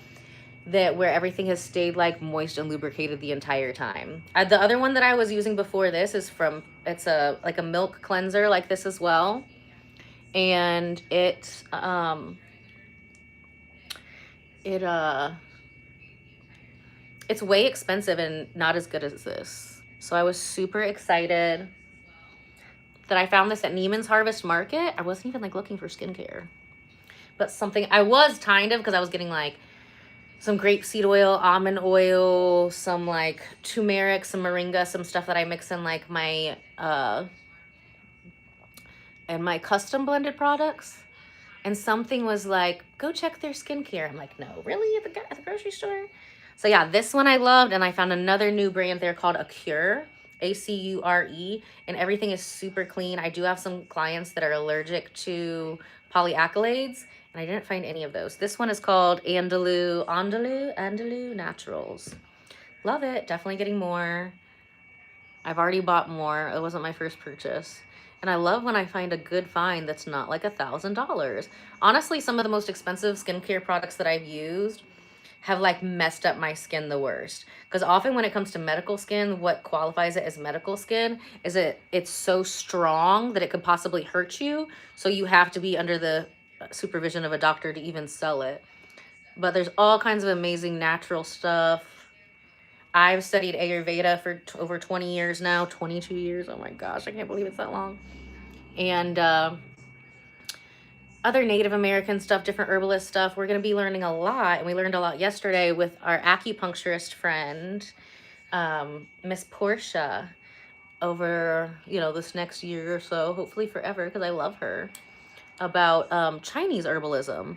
that where everything has stayed like moist and lubricated the entire time. The other one that I was using before this is from, it's a like a milk cleanser like this as well. And it's way expensive and not as good as this. So I was super excited that I found this at Neiman's Harvest Market. I wasn't even like looking for skincare, but something I was kind of, because I was getting like some grapeseed oil, almond oil, some like turmeric, some moringa, some stuff that I mix in like my and my custom blended products. And something was like, go check their skincare. I'm like, no, really? At the grocery store? So yeah, this one I loved. And I found another new brand there called Acure, Acure. And everything is super clean. I do have some clients that are allergic to polyacrylates. And I didn't find any of those. This one is called Andalou Naturals. Love it. Definitely getting more. I've already bought more. It wasn't my first purchase. And I love when I find a good find that's not like $1,000. Honestly, some of the most expensive skincare products that I've used have like messed up my skin the worst. Because often when it comes to medical skin, what qualifies it as medical skin is it's so strong that it could possibly hurt you. So you have to be under the supervision of a doctor to even sell it. But there's all kinds of amazing natural stuff. I've studied Ayurveda for over 20 years now, 22 years. Oh my gosh, I can't believe it's that long. And other Native American stuff, different herbalist stuff. We're going to be learning a lot. And we learned a lot yesterday with our acupuncturist friend, Miss Portia, over, you know, this next year or so, hopefully forever, because I love her, about Chinese herbalism.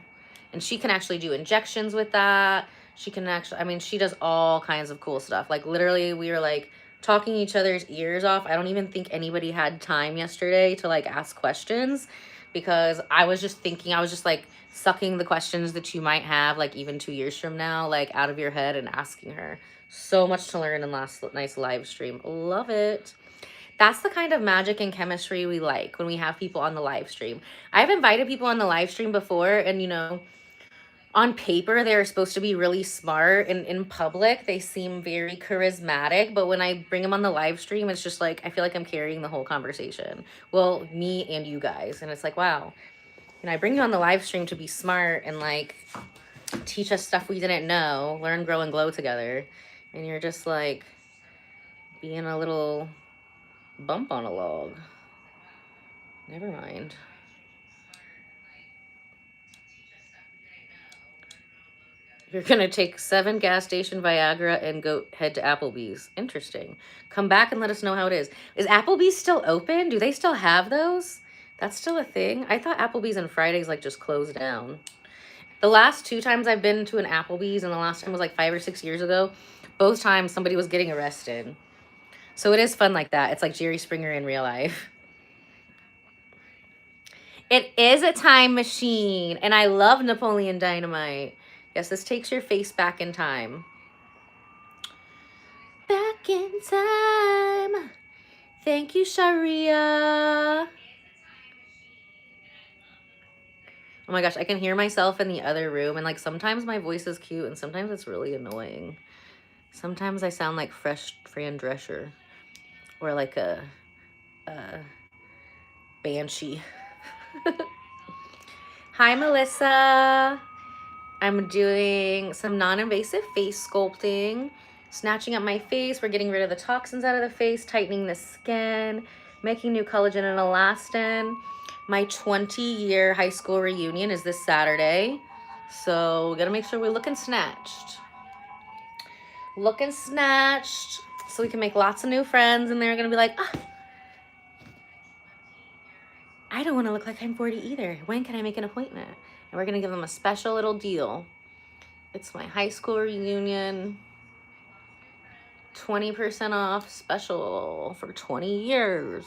And she can actually do injections with that. She can actually, I mean, she does all kinds of cool stuff. Like literally we were like talking each other's ears off. I don't even think anybody had time yesterday to like ask questions, because I was just thinking, I was just like sucking the questions that you might have like even 2 years from now, like out of your head and asking her. So much to learn in last night's live stream. Love it. That's the kind of magic and chemistry we like when we have people on the live stream. I've invited people on the live stream before, and you know, on paper they're supposed to be really smart, and in public they seem very charismatic, but when I bring them on the live stream, it's just like I feel like I'm carrying the whole conversation. Well, me and you guys, and it's like, wow, and I bring you on the live stream to be smart and like teach us stuff we didn't know, learn, grow, and glow together, and you're just like being a little bump on a log. Never mind. You're going to take 7 gas station Viagra and go head to Applebee's. Interesting. Come back and let us know how it is. Is Applebee's still open? Do they still have those? That's still a thing? I thought Applebee's on Fridays like just closed down. The last 2 times I've been to an Applebee's, and the last time was like 5 or 6 years ago, both times somebody was getting arrested. So it is fun like that. It's like Jerry Springer in real life. It is a time machine, and I love Napoleon Dynamite. Yes, this takes your face back in time. Back in time. Thank you, Sharia. Oh my gosh, I can hear myself in the other room, and like sometimes my voice is cute and sometimes it's really annoying. Sometimes I sound like fresh Fran Drescher or like a banshee. Hi, Melissa. I'm doing some non-invasive face sculpting, snatching up my face. We're getting rid of the toxins out of the face, tightening the skin, making new collagen and elastin. My 20-year high school reunion is this Saturday. So we gotta make sure we're looking snatched. Looking snatched. So we can make lots of new friends, and they're gonna be like, ah, I don't wanna look like I'm 40 either. When can I make an appointment? And we're gonna give them a special little deal. It's my high school reunion. 20% off special for 20 years.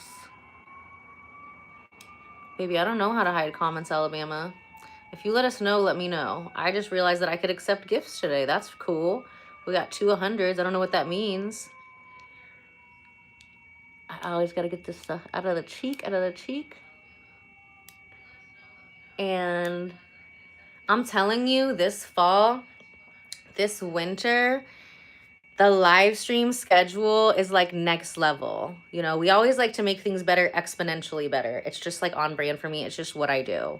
Baby, I don't know how to hide comments, Alabama. If you let us know, let me know. I just realized that I could accept gifts today. That's cool. We got 2 100s. I don't know what that means. I always got to get this stuff out of the cheek, And I'm telling you, this fall, this winter, the live stream schedule is like next level. You know, we always like to make things better, exponentially better. It's just like on brand for me. It's just what I do.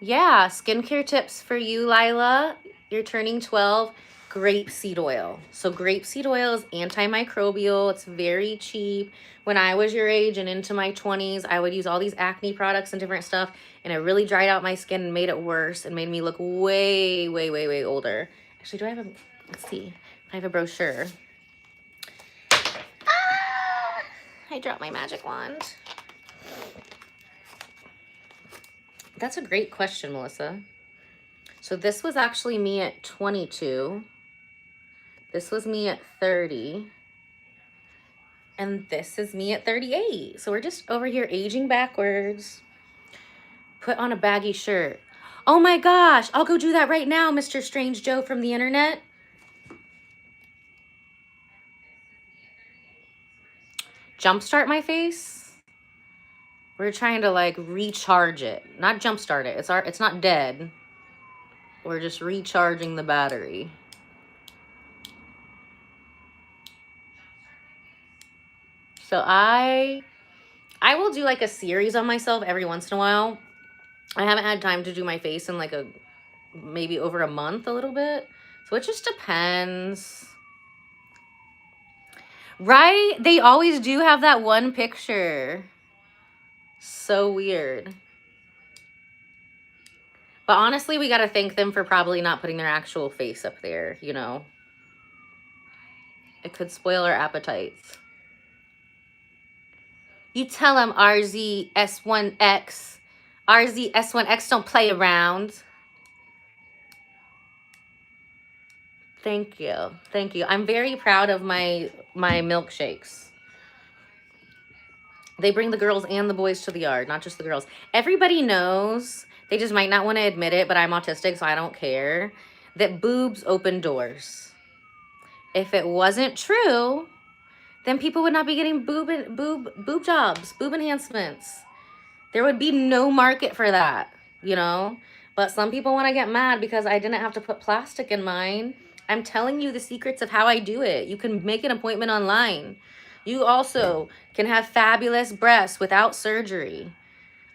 Yeah, skincare tips for you, Lila. You're turning 12. Grapeseed oil. So grapeseed oil is antimicrobial. It's very cheap. When I was your age and into my 20s, I would use all these acne products and different stuff, and it really dried out my skin and made it worse and made me look way, way, way, way older. Actually, do I have a, let's see, I have a brochure. Ah, I dropped my magic wand. That's a great question, Melissa. So this was actually me at 22. This was me at 30. And this is me at 38. So we're just over here aging backwards. Put on a baggy shirt. Oh my gosh, I'll go do that right now, Mr. Strange Joe from the internet. Jumpstart my face. We're trying to like recharge it. Not jumpstart it. It's not dead. We're just recharging the battery. So I will do like a series on myself every once in a while. I haven't had time to do my face in like maybe over a month, a little bit. So it just depends. Right? They always do have that one picture. So weird. But honestly, we got to thank them for probably not putting their actual face up there, you know. It could spoil our appetites. You tell them RZS1X. RZS1X don't play around. Thank you. Thank you. I'm very proud of my milkshakes. They bring the girls and the boys to the yard, not just the girls. Everybody knows, they just might not want to admit it, but I'm autistic, so I don't care, that boobs open doors. If it wasn't true, then people would not be getting boob jobs, boob enhancements. There would be no market for that, you know? But some people want to get mad because I didn't have to put plastic in mine. I'm telling you the secrets of how I do it. You can make an appointment online. You also can have fabulous breasts without surgery.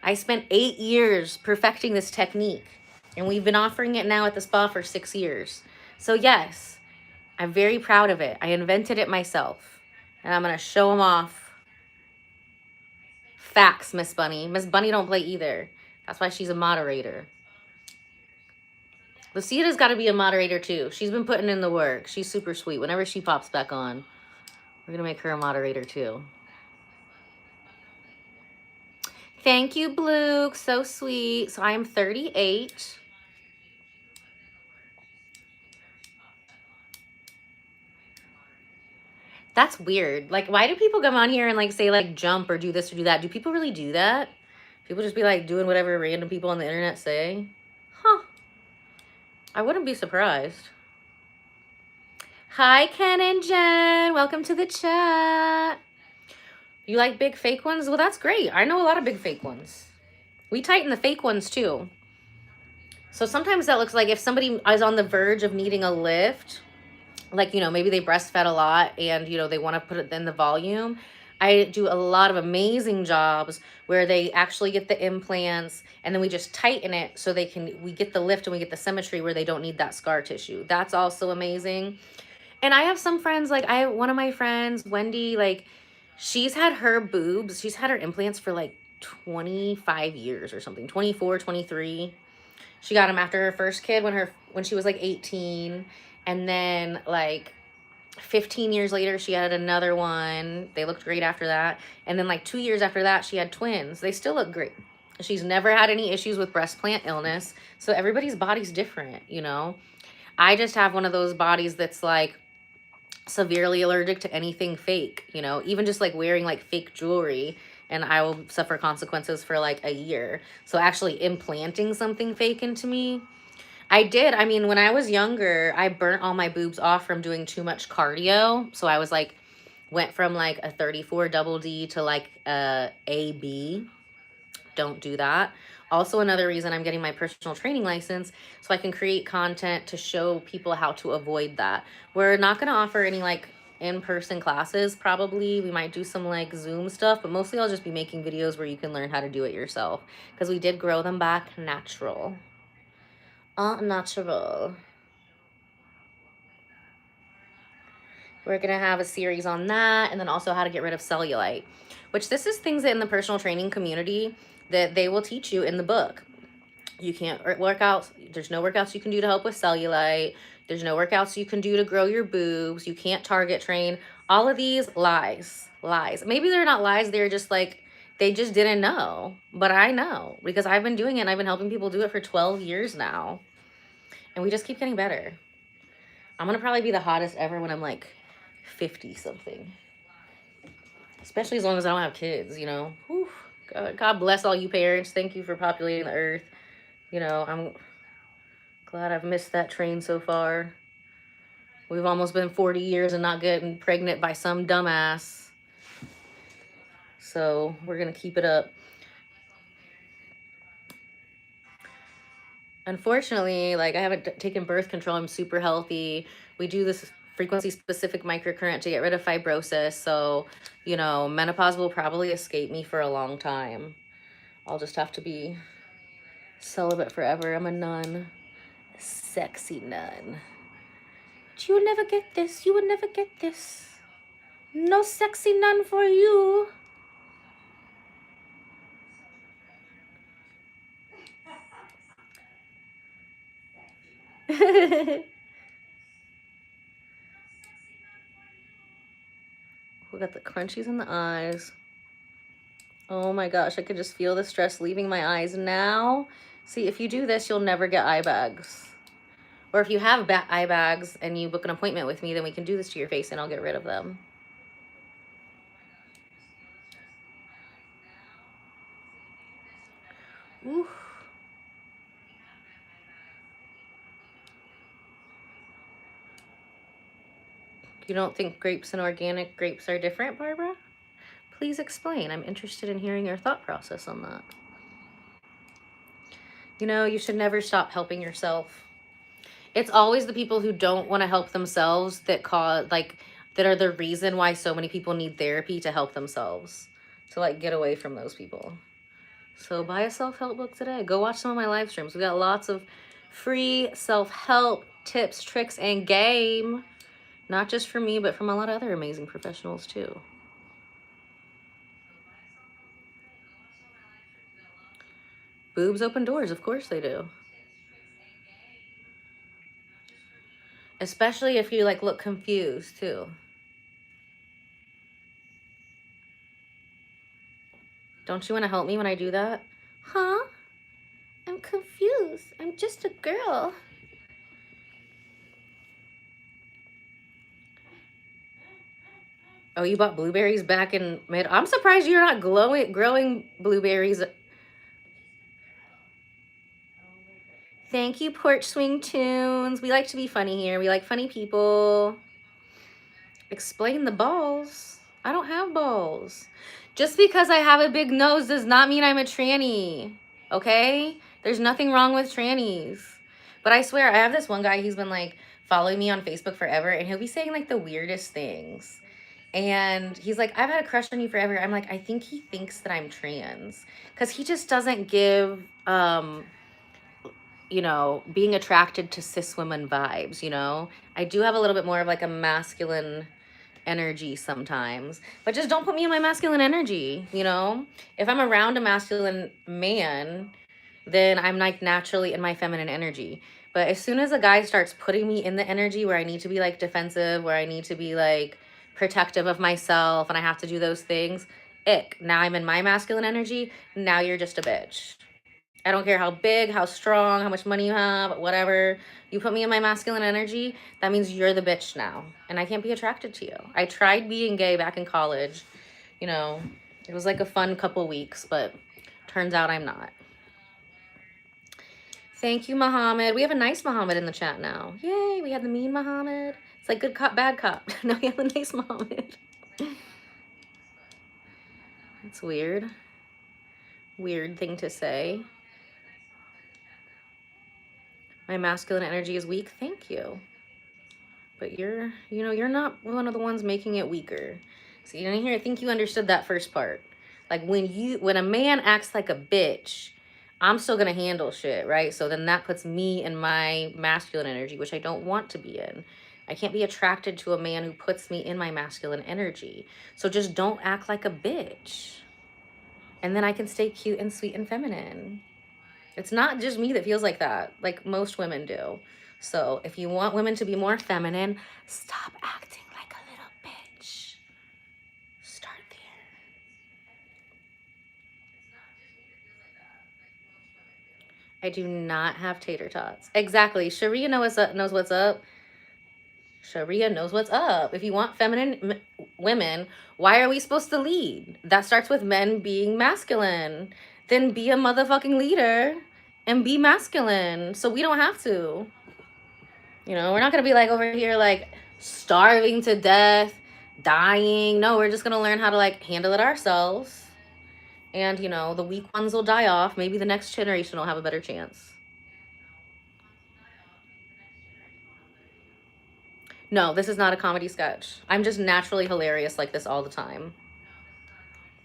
I spent 8 years perfecting this technique, and we've been offering it now at the spa for 6 years. So yes, I'm very proud of it. I invented it myself, and I'm going to show them off. Facts, Miss Bunny. Miss Bunny don't play either. That's why she's a moderator. Lucida's got to be a moderator too. She's been putting in the work. She's super sweet. Whenever she pops back on, we're going to make her a moderator too. Thank you, Blue. So sweet. So I am 38. That's weird. Like, why do people come on here and like say like jump or do this or do that? Do people really do that? People just be like doing whatever random people on the internet say? Huh. I wouldn't be surprised. Hi, Ken and Jen. Welcome to the chat. You like big fake ones? Well, that's great. I know a lot of big fake ones. We tighten the fake ones too. So sometimes that looks like if somebody is on the verge of needing a lift, like, you know, maybe they breastfed a lot and, you know, they want to put it in the volume. I do a lot of amazing jobs where they actually get the implants and then we just tighten it so we get the lift and we get the symmetry where they don't need that scar tissue. That's also amazing. And I have some friends, like one of my friends, Wendy, like she's had her implants for like 25 years or something, 24, 23. She got them after her first kid when she was like 18. And then like 15 years later, she had another one. They looked great after that. And then like 2 years after that, she had twins. They still look great. She's never had any issues with breast plant illness. So everybody's body's different, you know. I just have one of those bodies that's like severely allergic to anything fake, you know, even just like wearing like fake jewelry, and I will suffer consequences for like a year. So actually implanting something fake into me, I did. I mean, when I was younger, I burnt all my boobs off from doing too much cardio. So I was like, went from like a 34 double D to like a AB. Don't do that. Also, another reason I'm getting my personal training license, so I can create content to show people how to avoid that. We're not going to offer any like in-person classes, probably. We might do some like Zoom stuff, but mostly I'll just be making videos where you can learn how to do it yourself, because we did grow them back natural. Natural. We're going to have a series on that, and then also how to get rid of cellulite, which this is things that in the personal training community that they will teach you in the book. You can't work out. There's no workouts you can do to help with cellulite. There's no workouts you can do to grow your boobs. You can't target train. All of these lies. Maybe they're not lies. They're just like, they just didn't know. But I know, because I've been doing it and I've been helping people do it for 12 years now. And we just keep getting better. I'm going to probably be the hottest ever when I'm like 50 something. Especially as long as I don't have kids, you know. Whew. God bless all you parents. Thank you for populating the earth. You know, I'm glad I've missed that train so far. We've almost been 40 years and not getting pregnant by some dumbass. So we're going to keep it up. Unfortunately, like, I haven't taken birth control. I'm super healthy. We do this frequency-specific microcurrent to get rid of fibrosis. So, you know, menopause will probably escape me for a long time. I'll just have to be celibate forever. I'm a nun. A sexy nun. But you will never get this. You will never get this. No sexy nun for you. We got the crunchies in the eyes. Oh my gosh, I could just feel the stress leaving my eyes now. See, if you do this, you'll never get eye bags. Or if you have eye bags and you book an appointment with me, then we can do this to your face and I'll get rid of them. Ooh. You don't think grapes and organic grapes are different, Barbara? Please explain. I'm interested in hearing your thought process on that. You know, you should never stop helping yourself. It's always the people who don't want to help themselves that that are the reason why so many people need therapy to help themselves, to like get away from those people. So buy a self-help book today. Go watch some of my live streams. We got lots of free self-help tips, tricks, and game. Not just for me, but from a lot of other amazing professionals too. Boobs open doors, of course they do. Especially if you like look confused too. Don't you want to help me when I do that? Huh? I'm confused. I'm just a girl. Oh, you bought blueberries back in mid. I'm surprised you're not growing blueberries. Thank you, Porch Swing Tunes. We like to be funny here. We like funny people. Explain the balls. I don't have balls. Just because I have a big nose does not mean I'm a tranny. Okay? There's nothing wrong with trannies. But I swear, I have this one guy, he's been like following me on Facebook forever, and he'll be saying like the weirdest things. And he's like, I've had a crush on you forever. I'm like, I think he thinks that I'm trans. Because he just doesn't give, you know, being attracted to cis women vibes, you know? I do have a little bit more of like a masculine energy sometimes, but just don't put me in my masculine energy, you know? If I'm around a masculine man, then I'm like naturally in my feminine energy. But as soon as a guy starts putting me in the energy where I need to be like defensive, where I need to be like protective of myself and I have to do those things, ick. Now I'm in my masculine energy. Now you're just a bitch. I don't care how big, how strong, how much money you have, whatever. You put me in my masculine energy, that means you're the bitch now. And I can't be attracted to you. I tried being gay back in college. You know, it was like a fun couple weeks, but turns out I'm not. Thank you, Muhammad. We have a nice Muhammad in the chat now. Yay, we have the mean Muhammad. It's like good cop, bad cop. Now we have a nice Muhammad. That's weird. Weird thing to say. My masculine energy is weak. Thank you. But you're not one of the ones making it weaker. So you didn't hear, I think you understood that first part. Like when a man acts like a bitch, I'm still gonna handle shit, right? So then that puts me in my masculine energy, which I don't want to be in. I can't be attracted to a man who puts me in my masculine energy. So just don't act like a bitch. And then I can stay cute and sweet and feminine. It's not just me that feels like that, like most women do. So if you want women to be more feminine, stop acting like a little bitch. Start there. I do not have tater tots. Exactly. Sharia knows what's up. Sharia knows what's up. If you want feminine women, why are we supposed to lead? That starts with men being masculine. Then be a motherfucking leader and be masculine. So we don't have to. You know, we're not going to be like over here like starving to death, dying. No, we're just going to learn how to like handle it ourselves. And, you know, the weak ones will die off. Maybe the next generation will have a better chance. No, this is not a comedy sketch. I'm just naturally hilarious like this all the time.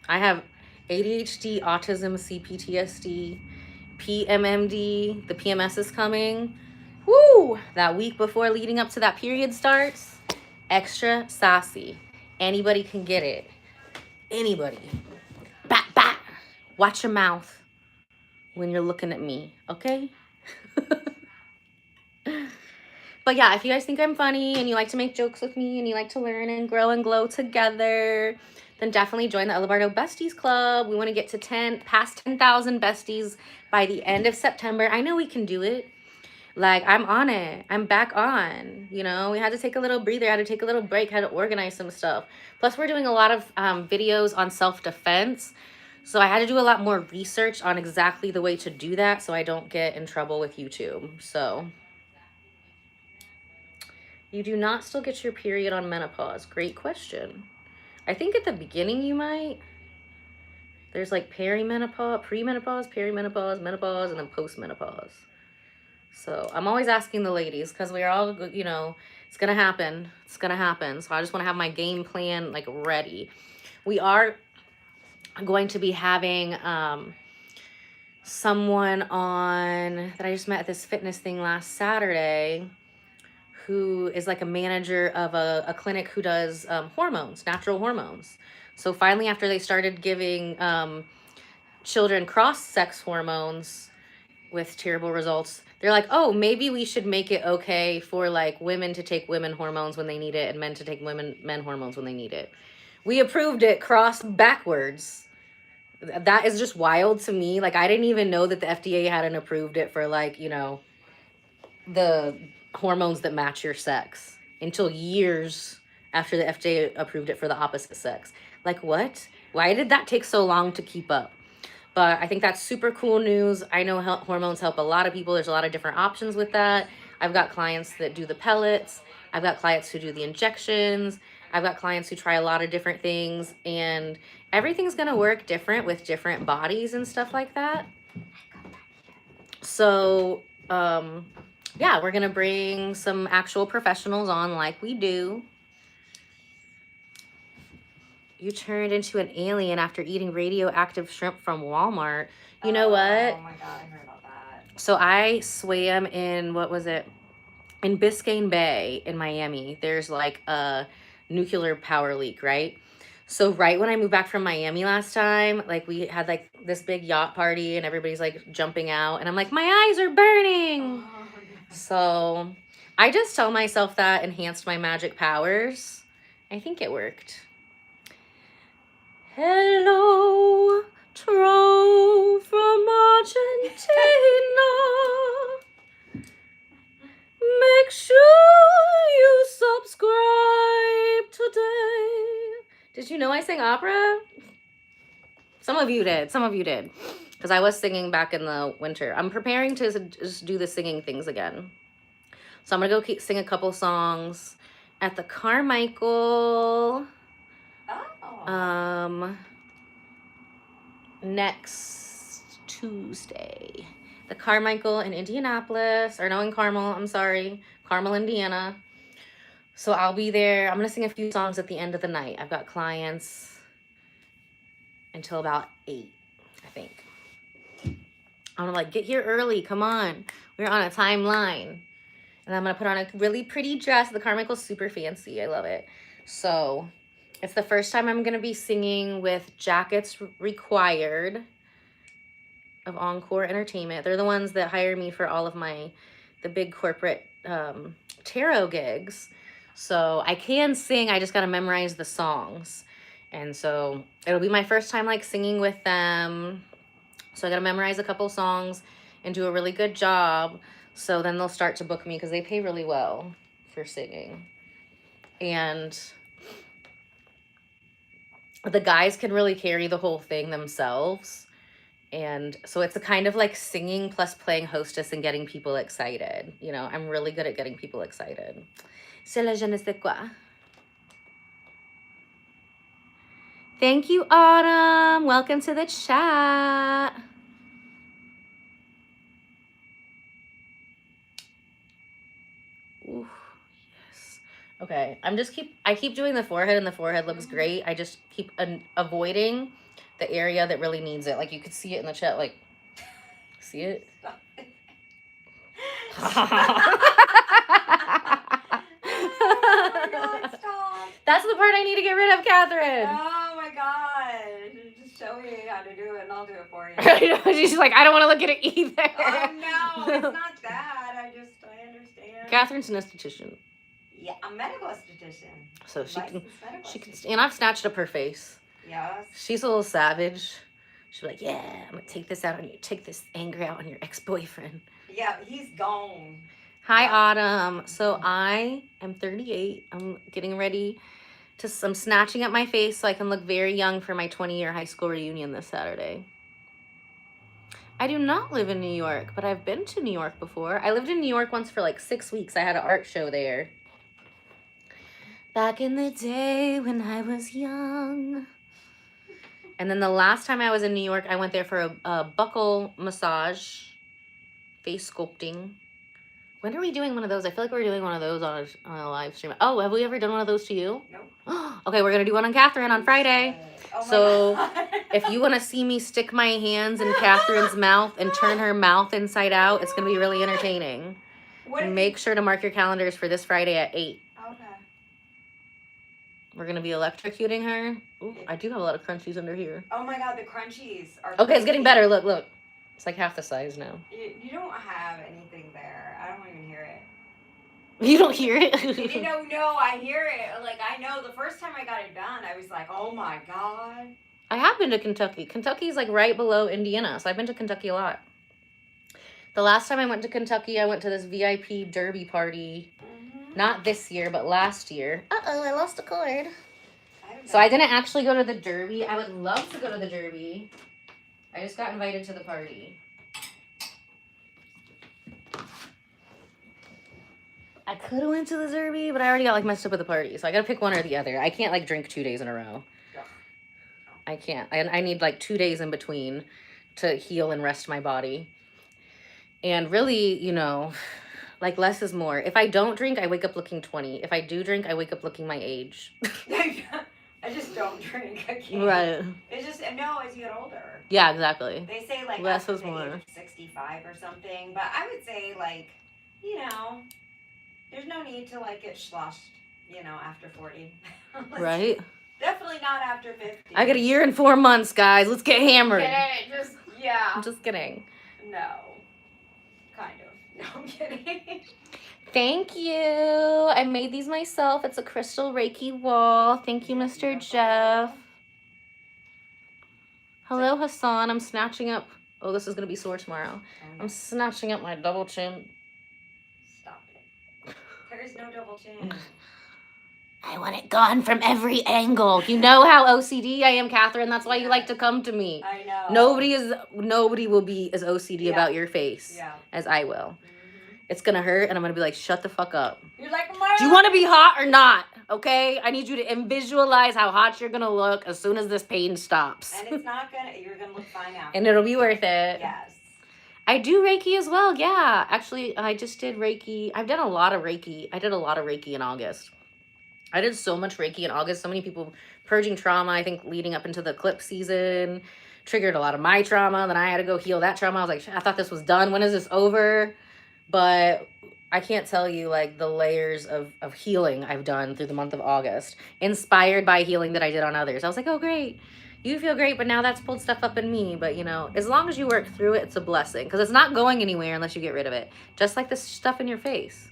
I have ADHD, autism, CPTSD, PMMD. The PMS is coming. Woo! That week before leading up to that period starts, extra sassy. Anybody can get it. Anybody. Bat, bat. Watch your mouth when you're looking at me, okay? But yeah, if you guys think I'm funny and you like to make jokes with me and you like to learn and grow and glow together, then definitely join the Ella Bardo Besties Club. We want to get to past 10,000 besties by the end of September. I know we can do it. Like, I'm on it. I'm back on. You know, we had to take a little breather, had to take a little break, had to organize some stuff. Plus, we're doing a lot of videos on self-defense. So I had to do a lot more research on exactly the way to do that so I don't get in trouble with YouTube. So you do not still get your period on menopause. Great question. I think at the beginning you might. There's like perimenopause, premenopause, perimenopause, menopause, and then postmenopause. So I'm always asking the ladies because we're all, you know, it's going to happen. It's going to happen. So I just want to have my game plan like ready. We are going to be having someone on that I just met at this fitness thing last Saturday who is like a manager of a clinic who does hormones, natural hormones. So finally, after they started giving children cross-sex hormones with terrible results, they're like, oh, maybe we should make it okay for like women to take women hormones when they need it and men to take men hormones when they need it. We approved it cross backwards. That is just wild to me. Like, I didn't even know that the FDA hadn't approved it for like, you know, the hormones that match your sex until years after the FDA approved it for the opposite sex. Like, what? Why did that take so long to keep up? But I think that's super cool news. I know hormones help a lot of people. There's a lot of different options with that. I've got clients that do the pellets. I've got clients who do the injections. I've got clients who try a lot of different things. And everything's going to work different with different bodies and stuff like that. So, yeah, we're going to bring some actual professionals on like we do. You turned into an alien after eating radioactive shrimp from Walmart. You know what? Oh my God, I heard about that. So I swam in, what was it? In Biscayne Bay in Miami. There's like a nuclear power leak, right? So right when I moved back from Miami last time, like we had like this big yacht party and everybody's like jumping out. And I'm like, my eyes are burning. Oh, no. So I just tell myself that enhanced my magic powers. I think it worked. Hello, Trove from Argentina. Make sure you subscribe today. Did you know I sing opera? Some of you did. Some of you did. Because I was singing back in the winter. I'm preparing to just do the singing things again. So I'm going to go sing a couple songs at the Carmichael. Oh. Next Tuesday. The Carmichael in Indianapolis. Or no, in Carmel. I'm sorry. Carmel, Indiana. So I'll be there. I'm going to sing a few songs at the end of the night. I've got clients until about 8, I think. I'm like, get here early. Come on. We're on a timeline. And I'm going to put on a really pretty dress. The Carmichael's super fancy. I love it. So it's the first time I'm going to be singing with Jackets Required of Encore Entertainment. They're the ones that hire me for all of the big corporate tarot gigs. So I can sing. I just got to memorize the songs. And so it'll be my first time like singing with them. So I got to memorize a couple songs and do a really good job. So then they'll start to book me because they pay really well for singing. And the guys can really carry the whole thing themselves. And so it's a kind of like singing plus playing hostess and getting people excited. You know, I'm really good at getting people excited. C'est la je ne sais quoi. Thank you, Autumn. Welcome to the chat. Ooh, yes. Okay, I keep doing the forehead and the forehead looks great. I just keep avoiding the area that really needs it. Like you could see it in the chat, like, see it? Oh my God, stop. That's the part I need to get rid of, Catherine. Oh my God. Just show me how to do it and I'll do it for you. She's like, I don't want to look at it either. Oh no, it's not that. I understand. Catherine's an esthetician. Yeah, I'm a medical esthetician. So she can, esthetician. and I've snatched up her face. Yes. She's a little savage. She's like, yeah, I'm going to take this out on you. Take this anger out on your ex-boyfriend. Yeah, he's gone. Hi, Autumn. So I am 38. I'm getting ready I'm snatching up my face so I can look very young for my 20-year high school reunion this Saturday. I do not live in New York, but I've been to New York before. I lived in New York once for like 6 weeks. I had an art show there. Back in the day when I was young. And then the last time I was in New York, I went there for a buccal massage, face sculpting. When are we doing one of those? I feel like we're doing one of those on a live stream. Oh, have we ever done one of those to you? No. Okay, we're going to do one on Catherine on Friday. Oh my So God. if you want to see me stick my hands in Catherine's mouth and turn her mouth inside out, it's going to be really entertaining. Make sure to mark your calendars for this Friday at 8. Okay. We're going to be electrocuting her. Ooh, I do have a lot of crunchies under here. Oh my God, the crunchies are Okay, it's getting better. crazy. Look. It's like half the size now. You don't have anything there. I don't even hear it. You don't hear it? No, I hear it. Like, I know the first time I got it done, I was like, oh my God. I have been to Kentucky. Kentucky's like right below Indiana, so I've been to Kentucky a lot. The last time I went to Kentucky, I went to this VIP derby party. Mm-hmm. Not this year, but last year. Uh-oh, I lost a cord. So I didn't actually go to the derby. I would love to go to the derby. I just got invited to the party. I could have went to the derby, but I already got like messed up with the party. So I got to pick one or the other. I can't like drink 2 days in a row. Yeah. I can't. I need like 2 days in between to heal and rest my body. And really, you know, like less is more. If I don't drink, I wake up looking 20. If I do drink, I wake up looking my age. I just don't drink. I can't. Right. It's just, no, as you get older. Yeah, exactly. They say like less after is the more. age of 65 or something, but I would say like, you know, there's no need to like get sloshed, you know, after 40. Right? Definitely not after 50. I got a year and 4 months, guys. Let's get hammered. Yeah. I'm just kidding. No. Kind of. No, I'm kidding. Thank you. I made these myself. It's a crystal Reiki wall. Thank you, Mr. Jeff. Hello, Hassan. I'm snatching up. Oh, this is going to be sore tomorrow. I'm snatching up my double chin. Stop it. There is no double chin. I want it gone from every angle. You know how OCD I am, Catherine. That's why you like to come to me. I know. Nobody will be as OCD about your face as I will. It's gonna hurt, and I'm gonna be like, shut the fuck up. You're like, do you want to be hot or not? Okay, I need you to visualize how hot you're gonna look as soon as this pain stops. And it's not gonna. You're gonna look fine after. And it'll be worth it. Yes. I do Reiki as well. Yeah, actually, I just did Reiki. I've done a lot of Reiki. I did a lot of Reiki in August. I did so much Reiki in August. So many people purging trauma, I think, leading up into the eclipse season. Triggered a lot of my trauma. Then I had to go heal that trauma. I was like, I thought this was done. When is this over? But I can't tell you, like, the layers of healing I've done through the month of August. Inspired by healing that I did on others. I was like, oh, great. You feel great, but now that's pulled stuff up in me. But, you know, as long as you work through it, it's a blessing. Because it's not going anywhere unless you get rid of it. Just like the stuff in your face.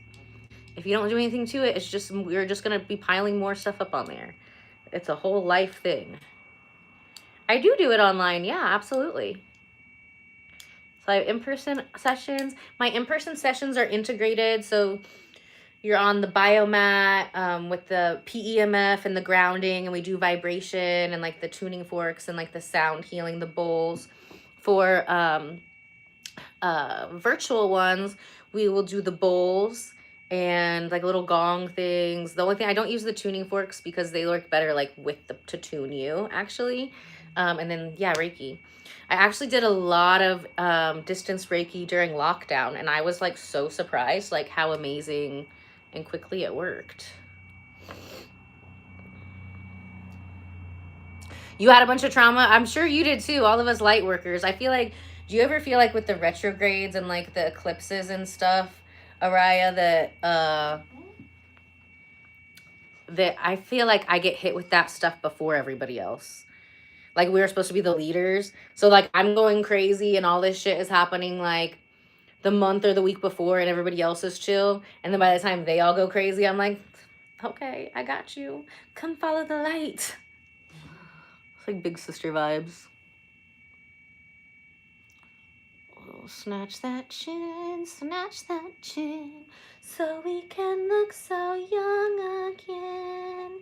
If you don't do anything to it, it's just, you're just going to be piling more stuff up on there. It's a whole life thing. I do it online. Yeah, absolutely. So I have in-person sessions. My in-person sessions are integrated. So you're on the biomat with the PEMF and the grounding, and we do vibration and like the tuning forks and like the sound healing, the bowls. For virtual ones, we will do the bowls and like little gong things. The only thing, I don't use the tuning forks because they work better like with to tune you actually. And then, yeah, Reiki. I actually did a lot of distance Reiki during lockdown, and I was like so surprised like how amazing and quickly it worked. You had a bunch of trauma. I'm sure you did too. All of us light workers. I feel like, do you ever feel like with the retrogrades and like the eclipses and stuff, Araya, that I feel like I get hit with that stuff before everybody else? Like, we were supposed to be the leaders. So, like, I'm going crazy and all this shit is happening, like, the month or the week before and everybody else is chill. And then by the time they all go crazy, I'm like, okay, I got you. Come follow the light. It's like big sister vibes. Oh, snatch that chin, so we can look so young again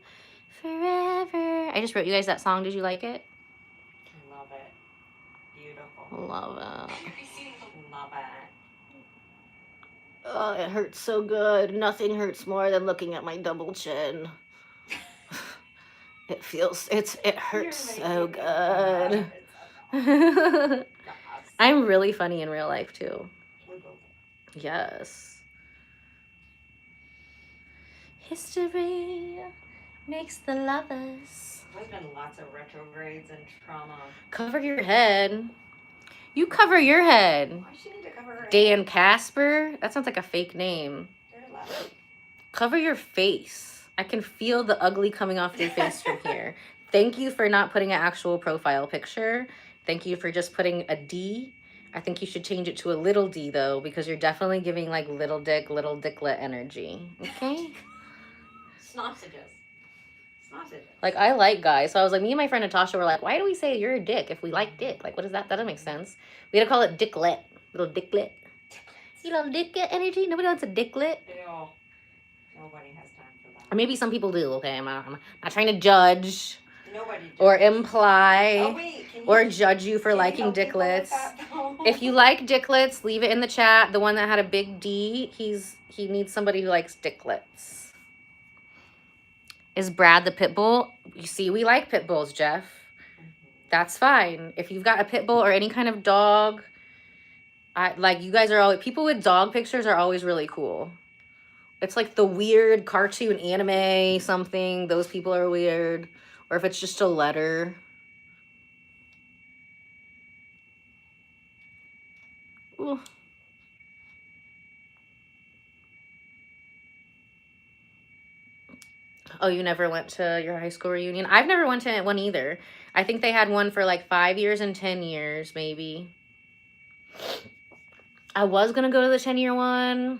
forever. I just wrote you guys that song. Did you like it? Love it. Beautiful. Love it. Love it. Oh, it hurts so good. Nothing hurts more than looking at my double chin. It hurts so good. I'm really funny in real life too. Yes. History makes the lovers. There's been lots of retrogrades and trauma. Cover your head. You cover your head. Why does she need to cover her head? Dan Casper? That sounds like a fake name. Cover your face. I can feel the ugly coming off your face from here. Thank you for not putting an actual profile picture. Thank you for just putting a D. I think you should change it to a little d, though, because you're definitely giving, like, little dicklet energy. Okay? Sausages. Like, I like guys. So I was like, me and my friend Natasha were like, why do we say you're a dick if we like dick? Like, what is that? That doesn't make sense. We had to call it dicklet. Little dicklet. You know, dicklet energy? Nobody wants a dicklet. Ew. Nobody has time for that. Or maybe some people do, okay? I'm not trying to judge. Nobody judges. Or imply. Oh, wait, or judge you for liking dicklets. If you like dicklets, leave it in the chat. The one that had a big D, he needs somebody who likes dicklets. Is Brad the pit bull? You see, we like pit bulls, Jeff. That's fine. If you've got a pit bull or any kind of dog, you guys are always, people with dog pictures are always really cool. It's like the weird cartoon anime something. Those people are weird. Or if it's just a letter. Ooh. Oh, you never went to your high school reunion? I've never went to one either. I think they had one for like 5 years and 10 years, maybe. I was going to go to the 10-year one.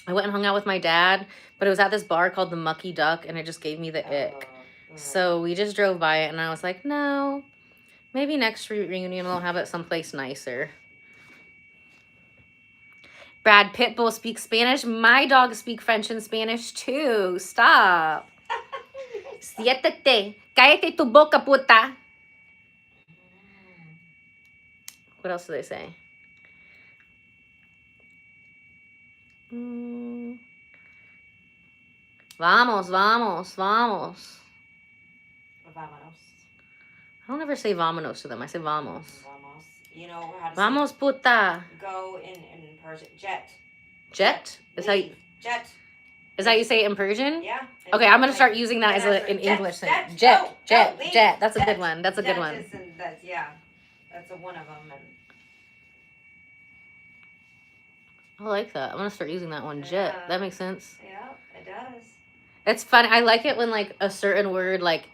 I went and hung out with my dad, but it was at this bar called the Mucky Duck, and it just gave me the ick. So we just drove by it, and I was like, no, Maybe next reunion we'll have it someplace nicer. Brad Pitbull speaks Spanish. My dogs speak French and Spanish too. Stop. Siéntate. Cállate tu boca, puta. What else do they say? Vamos, vamos, vamos. Vámonos. I don't ever say vamonos to them. I say vamos. Vamos. You know how to Vamos, puta. go in Persian. Jet. Jet? Is how you, Jet. is how you say it in Persian? Yeah. Okay, I'm gonna start using that as an English thing. Jet, jet, jet. That's a good one. That's a good one. That's one of them. And I like that. I'm gonna start using that one. Jet. That makes sense. yeah, it does. It's funny. I like it when like a certain word like,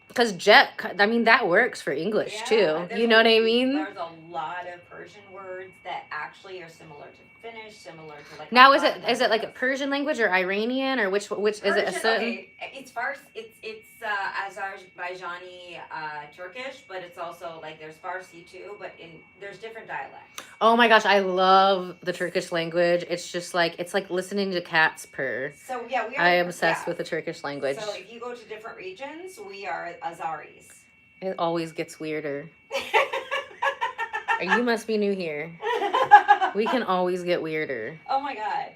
because jet. I mean that works for English too. You know what I mean? There's a lot of Persian words that actually are similar to Finnish, similar to like. Now is it like a Persian language or Iranian or which Persian, is it a certain? Okay, it's Fars. It's Azerbaijani Turkish, but it's also like there's Farsi too. But there's different dialects. Oh my gosh, I love the Turkish language. It's just like it's like listening to cats purr. So yeah, I am obsessed with the Turkish language. So if you go to different regions, we are Azaris. It always gets weirder. You must be new here. We can always get weirder. Oh my god.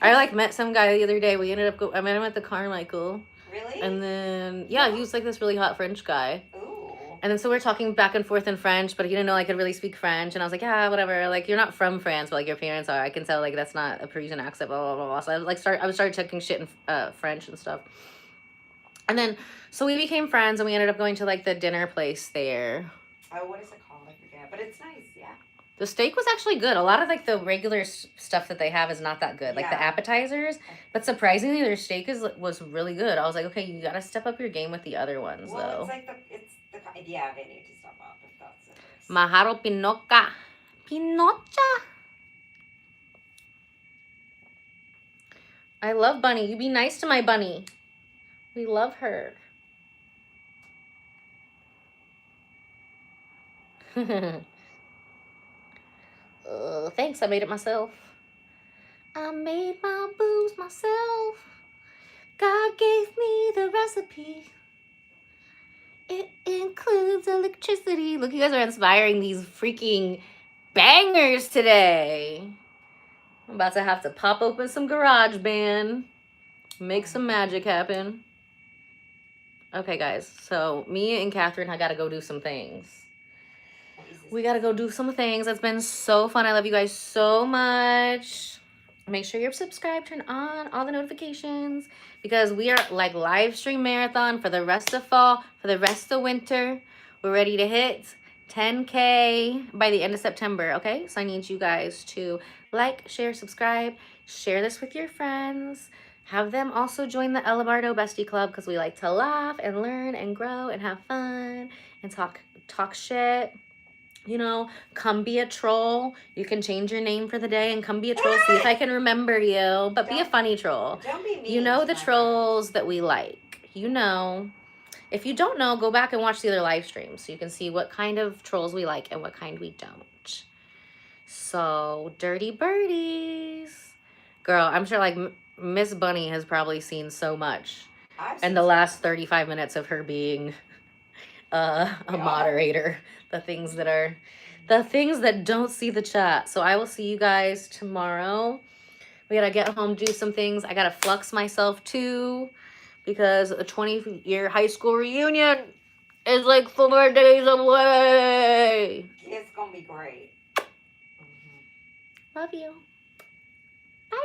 I like met some guy the other day. We ended up I met him at the Carmichael. Really? And then he was like this really hot French guy. Ooh. And then so we're talking back and forth in French, but he didn't know I could really speak French. And I was like, yeah, whatever. Like you're not from France, but like your parents are. I can tell like that's not a Parisian accent. Blah blah blah. Blah. So I started checking shit in French and stuff. And then so we became friends, and we ended up going to like the dinner place there. Oh, what is it called? I forget. But it's nice, yeah. The steak was actually good. A lot of like the regular stuff that they have is not that good, like the appetizers. But surprisingly, their steak was really good. I was like, okay, you gotta step up your game with the other ones, though. It's like yeah, they need to step up if that's it. Maharo Pinocha. Pinocha. I love Bunny. You be nice to my bunny. We love her. Thanks, I made it myself. I made my boobs myself. God gave me the recipe. It includes electricity. Look, you guys are inspiring these freaking bangers today. I'm about to have to pop open some GarageBand, make some magic happen. Okay, guys, so me and Catherine, I gotta go do some things. We gotta go do some things. It's been so fun. I love you guys so much. Make sure you're subscribed, turn on all the notifications, because we are like live stream marathon for the rest of fall, for the rest of winter. We're ready to hit 10K by the end of September, okay? So I need you guys to like, share, subscribe, share this with your friends. Have them also join the Ella Bardo Bestie Club, because we like to laugh and learn and grow and have fun and talk shit. You know, come be a troll. You can change your name for the day and come be a troll. See if I can remember you. But be a funny troll. Don't be mean. You know the trolls that we like. You know. If you don't know, go back and watch the other live streams so you can see what kind of trolls we like and what kind we don't. So, dirty birdies. Girl, I'm sure like Miss Bunny has probably seen so much in the last 35 minutes of her being a moderator. The things that don't see the chat. So I will see you guys tomorrow. We gotta get home, do some things. I gotta flux myself too, because a 20-year high school reunion is like 4 days away. It's gonna be great. Love you. Bye.